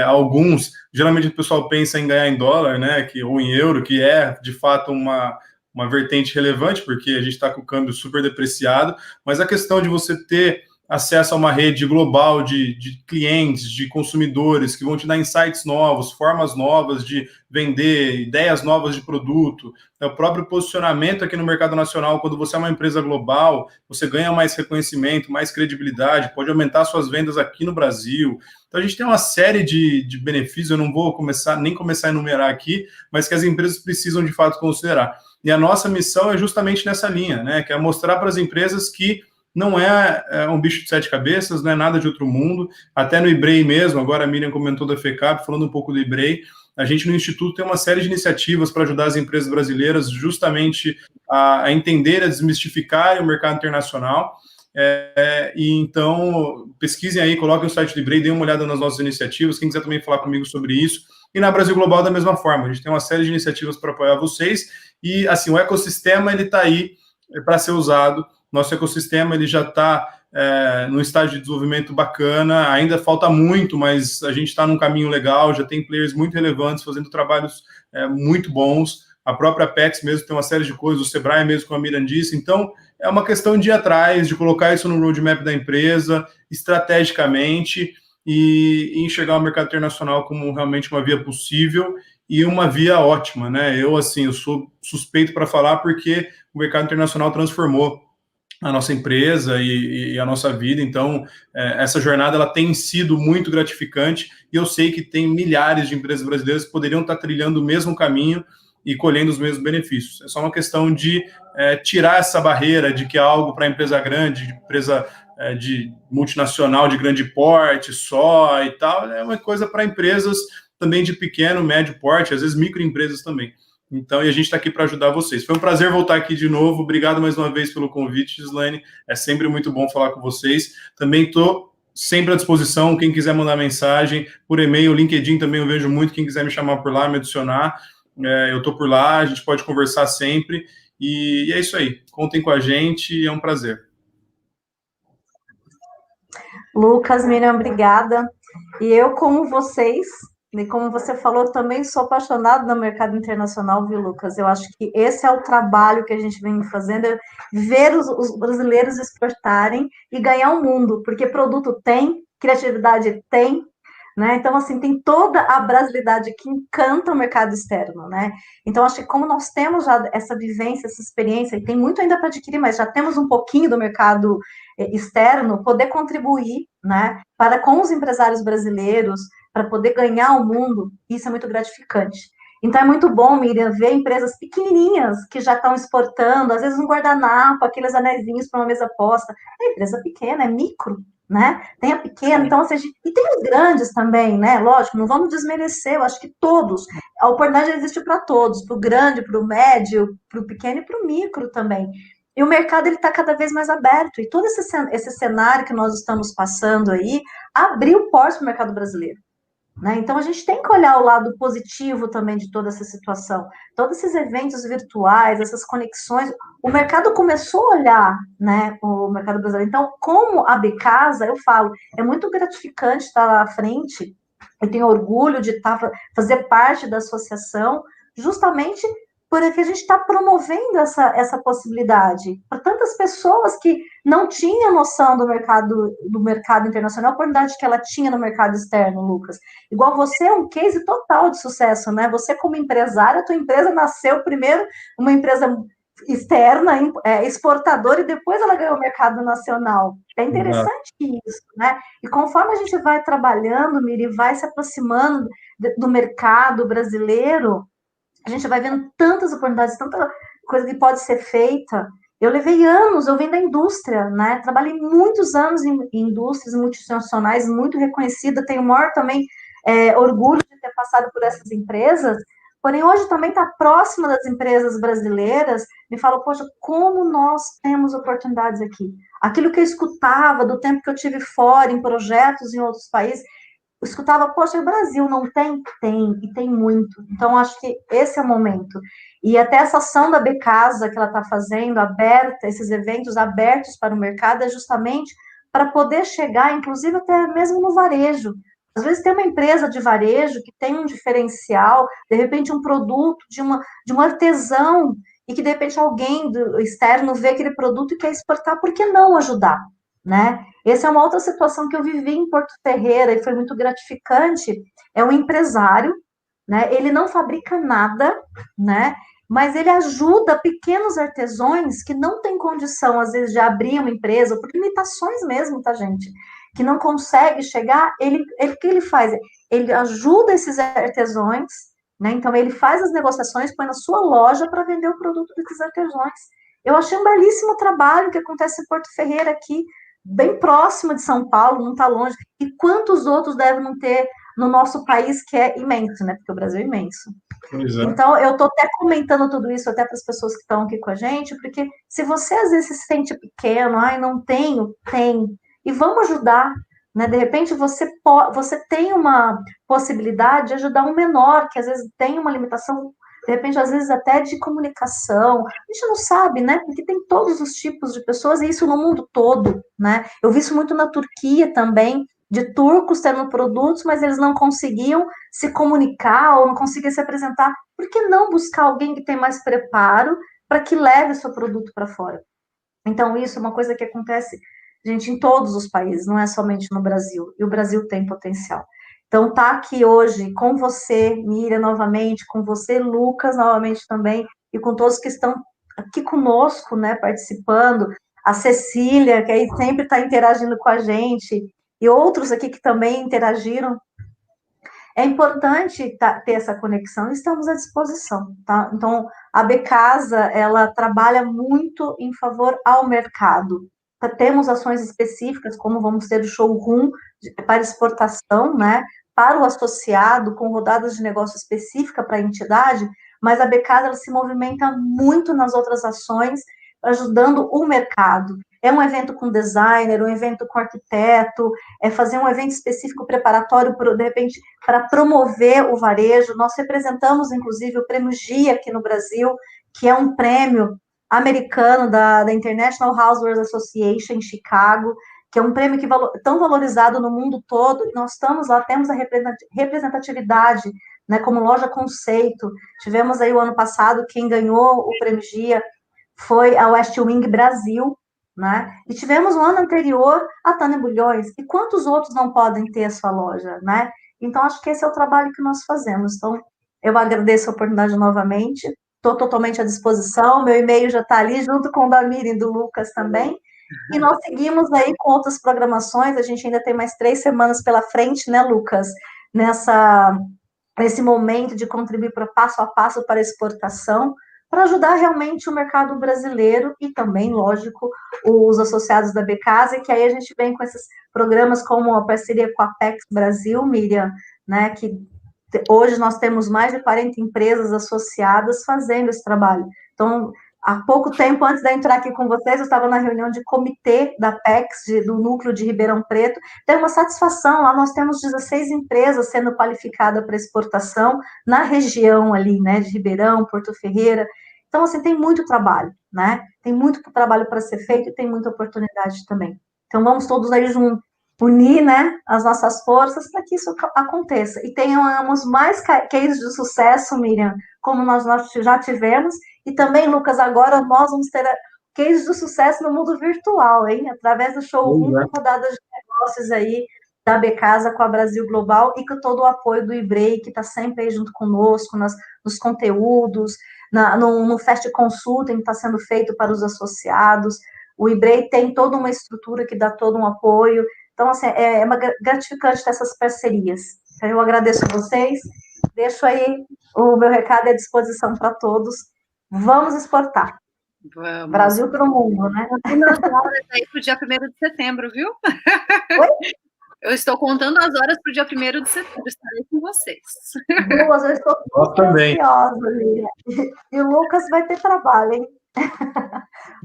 B: alguns, geralmente o pessoal pensa em ganhar em dólar, né? Ou em euro, que é, de fato, uma vertente relevante, porque a gente está com o câmbio super depreciado, mas a questão de você ter acesso a uma rede global de clientes, de consumidores, que vão te dar insights novos, formas novas de vender, ideias novas de produto, o próprio posicionamento aqui no mercado nacional. Quando você é uma empresa global, você ganha mais reconhecimento, mais credibilidade, pode aumentar suas vendas aqui no Brasil. Então, a gente tem uma série de benefícios, eu não vou começar a enumerar aqui, mas que as empresas precisam, de fato, considerar. E a nossa missão é justamente nessa linha, né? Que é mostrar para as empresas que não é um bicho de 7 cabeças, não é nada de outro mundo. Até no IBREI mesmo, agora a Miriam comentou da FECAP, falando um pouco do IBREI, a gente no Instituto tem uma série de iniciativas para ajudar as empresas brasileiras justamente a entender, a desmistificar o mercado internacional. E então, pesquisem aí, coloquem o site do IBREI, deem uma olhada nas nossas iniciativas, quem quiser também falar comigo sobre isso. E na Brasil Global, da mesma forma, a gente tem uma série de iniciativas para apoiar vocês, e assim, o ecossistema, ele está aí para ser usado. Nosso ecossistema, ele já está num estágio de desenvolvimento bacana, ainda falta muito, mas a gente está num caminho legal, já tem players muito relevantes fazendo trabalhos muito bons. A própria Apex mesmo tem uma série de coisas, o Sebrae mesmo, como a Miriam disse. Então, é uma questão de ir atrás, de colocar isso no roadmap da empresa, estrategicamente, e enxergar o mercado internacional como realmente uma via possível e uma via ótima, né? Eu sou suspeito para falar porque o mercado internacional transformou a nossa empresa e a nossa vida. Então, essa jornada ela tem sido muito gratificante, e eu sei que tem milhares de empresas brasileiras que poderiam estar trilhando o mesmo caminho e colhendo os mesmos benefícios. É só uma questão de tirar essa barreira de que é algo para empresa grande, de empresa de multinacional de grande porte só e tal. É uma coisa para empresas também de pequeno, médio porte, às vezes microempresas também. Então, e a gente está aqui para ajudar vocês. Foi um prazer voltar aqui de novo. Obrigado mais uma vez pelo convite, Gislaine. É sempre muito bom falar com vocês. Também estou sempre à disposição. Quem quiser mandar mensagem por e-mail, LinkedIn também eu vejo muito. Quem quiser me chamar por lá, me adicionar, eu estou por lá. A gente pode conversar sempre. E é isso aí. Contem com a gente. É um prazer.
A: Lucas, Miriam, obrigada. E eu, como vocês, e como você falou, também sou apaixonada no mercado internacional, viu, Lucas? Eu acho que esse é o trabalho que a gente vem fazendo, é ver os brasileiros exportarem e ganhar o mundo, porque produto tem, criatividade tem, né? Então, assim, tem toda a brasilidade que encanta o mercado externo, né? Então, acho que como nós temos já essa vivência, essa experiência, e tem muito ainda para adquirir, mas já temos um pouquinho do mercado externo, poder contribuir, né, para com os empresários brasileiros, para poder ganhar o mundo, isso é muito gratificante. Então, é muito bom, Miriam, ver empresas pequenininhas que já estão exportando, às vezes um guardanapo, aqueles anéisinhos para uma mesa posta. É empresa pequena, é micro, né? Tem a pequena, então, ou seja, e tem os grandes também, né? Lógico, não vamos desmerecer, eu acho que todos, a oportunidade existe para todos, para o grande, para o médio, para o pequeno e para o micro também. E o mercado ele está cada vez mais aberto. E todo esse cenário que nós estamos passando aí abriu portas para o mercado brasileiro. Né? Então, a gente tem que olhar o lado positivo também de toda essa situação. Todos esses eventos virtuais, essas conexões, o mercado começou a olhar, né, o mercado brasileiro. Então, como a Becasa, eu falo, é muito gratificante estar lá à frente, eu tenho orgulho de fazer parte da associação, justamente porque a gente está promovendo essa possibilidade para tantas pessoas que não tinham noção do mercado internacional, a oportunidade que ela tinha no mercado externo, Lucas. Igual você é um case total de sucesso, né? Você como empresária, a tua empresa nasceu primeiro uma empresa externa, exportadora, e depois ela ganhou o mercado nacional. É interessante isso, né? E conforme a gente vai trabalhando, Miri, vai se aproximando do mercado brasileiro, a gente vai vendo tantas oportunidades, tanta coisa que pode ser feita. Eu levei anos, eu venho da indústria, né? Trabalhei muitos anos em indústrias multinacionais, muito reconhecida, tenho o maior também orgulho de ter passado por essas empresas, porém hoje também está próxima das empresas brasileiras, me fala, poxa, como nós temos oportunidades aqui. Aquilo que eu escutava do tempo que eu tive fora, em projetos em outros países, eu escutava, poxa, o Brasil não tem? Tem, e tem muito. Então, acho que esse é o momento. E até essa ação da Becasa que ela está fazendo, aberta, esses eventos abertos para o mercado, é justamente para poder chegar, inclusive até mesmo no varejo. Às vezes tem uma empresa de varejo que tem um diferencial, de repente um produto de um artesão, e que de repente alguém do externo vê aquele produto e quer exportar, por que não ajudar? Né? Essa é uma outra situação que eu vivi em Porto Ferreira e foi muito gratificante. É um empresário, né? Ele não fabrica nada, né? Mas ele ajuda pequenos artesãos que não têm condição, às vezes, de abrir uma empresa, por limitações mesmo, tá, gente? Que não consegue chegar, o que ele faz? Ele ajuda esses artesãos, né? Então, ele faz as negociações, põe na sua loja para vender o produto desses artesãos. Eu achei um belíssimo trabalho que acontece em Porto Ferreira aqui, bem próximo de São Paulo, não está longe. E quantos outros devem não ter no nosso país, que é imenso, né? Porque o Brasil é imenso. Então, eu estou até comentando tudo isso até para as pessoas que estão aqui com a gente, porque se você às vezes se sente pequeno, ai, não tenho, tem. E vamos ajudar. Né? De repente, você tem uma possibilidade de ajudar um menor, que às vezes tem uma limitação, de repente, às vezes até de comunicação. A gente não sabe, né? Porque tem todos os tipos de pessoas, e isso no mundo todo, né? Eu vi isso muito na Turquia também, de turcos tendo produtos, mas eles não conseguiam se comunicar ou não conseguiam se apresentar. Por que não buscar alguém que tem mais preparo para que leve o seu produto para fora? Então, isso é uma coisa que acontece, gente, em todos os países, não é somente no Brasil. E o Brasil tem potencial. Então, tá aqui hoje com você, Miriam, novamente, com você, Lucas, novamente também, e com todos que estão aqui conosco, né, participando, a Cecília, que aí sempre está interagindo com a gente, e outros aqui que também interagiram. É importante ter essa conexão e estamos à disposição, tá? Então, a Becasa, ela trabalha muito em favor ao mercado. Temos ações específicas, como vamos ter o showroom para exportação, né? Para o associado, com rodadas de negócio específica para a entidade, mas a Becasa, ela se movimenta muito nas outras ações, ajudando o mercado. É um evento com designer, um evento com arquiteto, é fazer um evento específico preparatório, de repente, para promover o varejo. Nós representamos, inclusive, o Prêmio GIA aqui no Brasil, que é um prêmio americano da International Housewares Association em Chicago, que é um prêmio que tão valorizado no mundo todo. Nós estamos lá, temos a representatividade, né, como loja conceito. Tivemos aí o ano passado, quem ganhou o Prêmio GIA foi a West Wing Brasil, né? E tivemos no ano anterior a Tânia Bulhões. E quantos outros não podem ter a sua loja, né? Então, acho que esse é o trabalho que nós fazemos. Então, eu agradeço a oportunidade novamente. Estou totalmente à disposição. Meu e-mail já está ali, junto com o da Miriam e do Lucas também. E nós seguimos aí com outras programações. A gente ainda tem mais 3 semanas pela frente, né, Lucas? Nesse momento de contribuir para passo a passo para a exportação, para ajudar realmente o mercado brasileiro e também, lógico, os associados da Becasa, que aí a gente vem com esses programas como a parceria com a Apex Brasil, Miriam, né, que hoje nós temos mais de 40 empresas associadas fazendo esse trabalho. Então, há pouco tempo, antes de eu entrar aqui com vocês, eu estava na reunião de comitê da PEX, do núcleo de Ribeirão Preto. Tem uma satisfação, lá nós temos 16 empresas sendo qualificadas para exportação na região ali, né, de Ribeirão, Porto Ferreira. Então, assim, tem muito trabalho, né? Tem muito trabalho para ser feito e tem muita oportunidade também. Então, vamos todos aí juntos unir, né, as nossas forças para que isso aconteça. E tenhamos mais cases de sucesso, Miriam, como nós já tivemos, e também, Lucas, agora nós vamos ter cases de sucesso no mundo virtual, hein? Através do showroom, rodadas de negócios aí da Becasa com a Brasil Global e com todo o apoio do IBREI, que está sempre aí junto conosco nos conteúdos, no Fast Consulting que está sendo feito para os associados. O IBREI tem toda uma estrutura que dá todo um apoio. Então, assim, é gratificante ter essas parcerias. Então, eu agradeço a vocês, deixo aí o meu recado à disposição para todos. Vamos exportar.
C: Vamos.
A: Brasil para o mundo, né?
C: Contando as horas aí para o dia 1º de setembro, viu?
A: Oi?
C: Eu estou contando as horas para o dia 1º de setembro, estarei com vocês.
A: Duas, eu estou ansiosa, Lívia. E o Lucas vai ter trabalho, hein?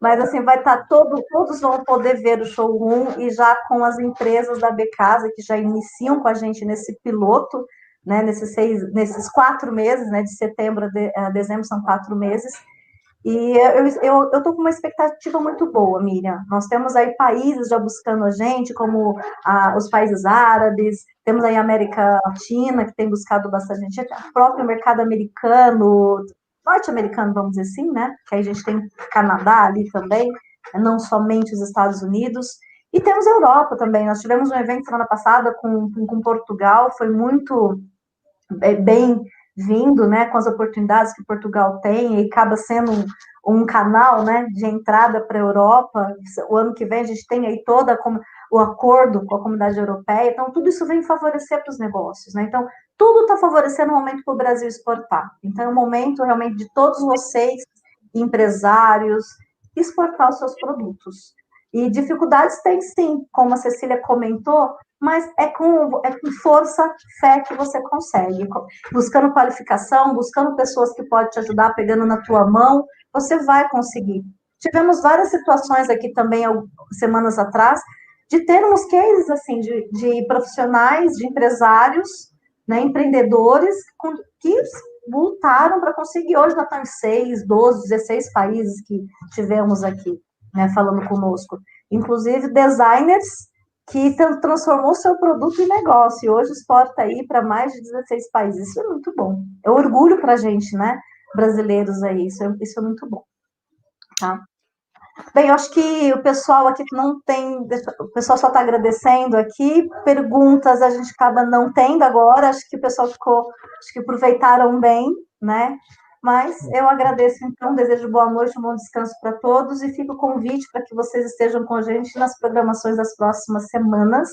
A: Mas, assim, vai estar todos vão poder ver o showroom e já com as empresas da Becasa, que já iniciam com a gente nesse piloto, né, nesses 4 meses, né, de setembro a dezembro, são 4 meses. E eu estou com uma expectativa muito boa, Miriam. Nós temos aí países já buscando a gente, como os países árabes, temos aí a América Latina, que tem buscado bastante gente, o próprio mercado americano, norte-americano, vamos dizer assim, né? Que aí a gente tem Canadá ali também, não somente os Estados Unidos. E temos a Europa também. Nós tivemos um evento semana passada com Portugal, foi muito bem-vindo, né, com as oportunidades que Portugal tem, e acaba sendo um canal, né, de entrada para a Europa. O ano que vem a gente tem aí o acordo com a comunidade europeia, então tudo isso vem favorecer para os negócios, né? Então, tudo está favorecendo o momento para o Brasil exportar. Então, é o momento realmente de todos vocês, empresários, exportar os seus produtos. E dificuldades tem sim, como a Cecília comentou, mas é com força, fé que você consegue. Buscando qualificação, buscando pessoas que podem te ajudar, pegando na tua mão, você vai conseguir. Tivemos várias situações aqui também, semanas atrás, de termos cases, assim, de profissionais, de empresários, né, empreendedores, que lutaram para conseguir. Hoje nós estamos em 6, 12, 16 países que tivemos aqui, né, falando conosco. Inclusive designers que transformou seu produto em negócio e hoje exporta aí para mais de 16 países. Isso é muito bom. É orgulho para a gente, né, brasileiros aí. Isso é muito bom. Tá? Bem, eu acho que o pessoal aqui não tem, o pessoal só está agradecendo aqui, perguntas a gente acaba não tendo agora, acho que o pessoal acho que aproveitaram bem, né? Mas eu agradeço, então, desejo boa noite, um bom descanso para todos e fico o convite para que vocês estejam com a gente nas programações das próximas semanas.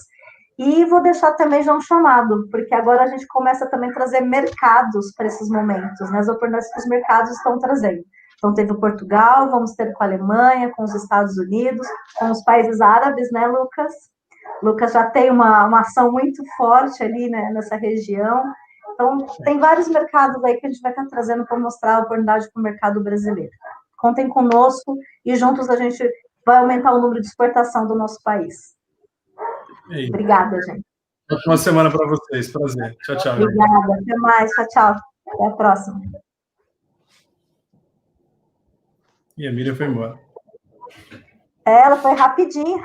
A: E vou deixar também já um chamado, porque agora a gente começa também a trazer mercados para esses momentos, né? As oportunidades que os mercados estão trazendo. Então, teve o Portugal, vamos ter com a Alemanha, com os Estados Unidos, com os países árabes, né, Lucas? Lucas já tem uma ação muito forte ali, né, nessa região. Então, tem vários mercados aí que a gente vai estar trazendo para mostrar a oportunidade para o mercado brasileiro. Contem conosco e juntos a gente vai aumentar o número de exportação do nosso país. Obrigada, gente.
B: Ótima semana para vocês. Prazer. Tchau, tchau.
A: Obrigada. Até mais. Tchau, tchau. Até a próxima.
B: E a Miriam foi embora.
A: Ela foi rapidinho.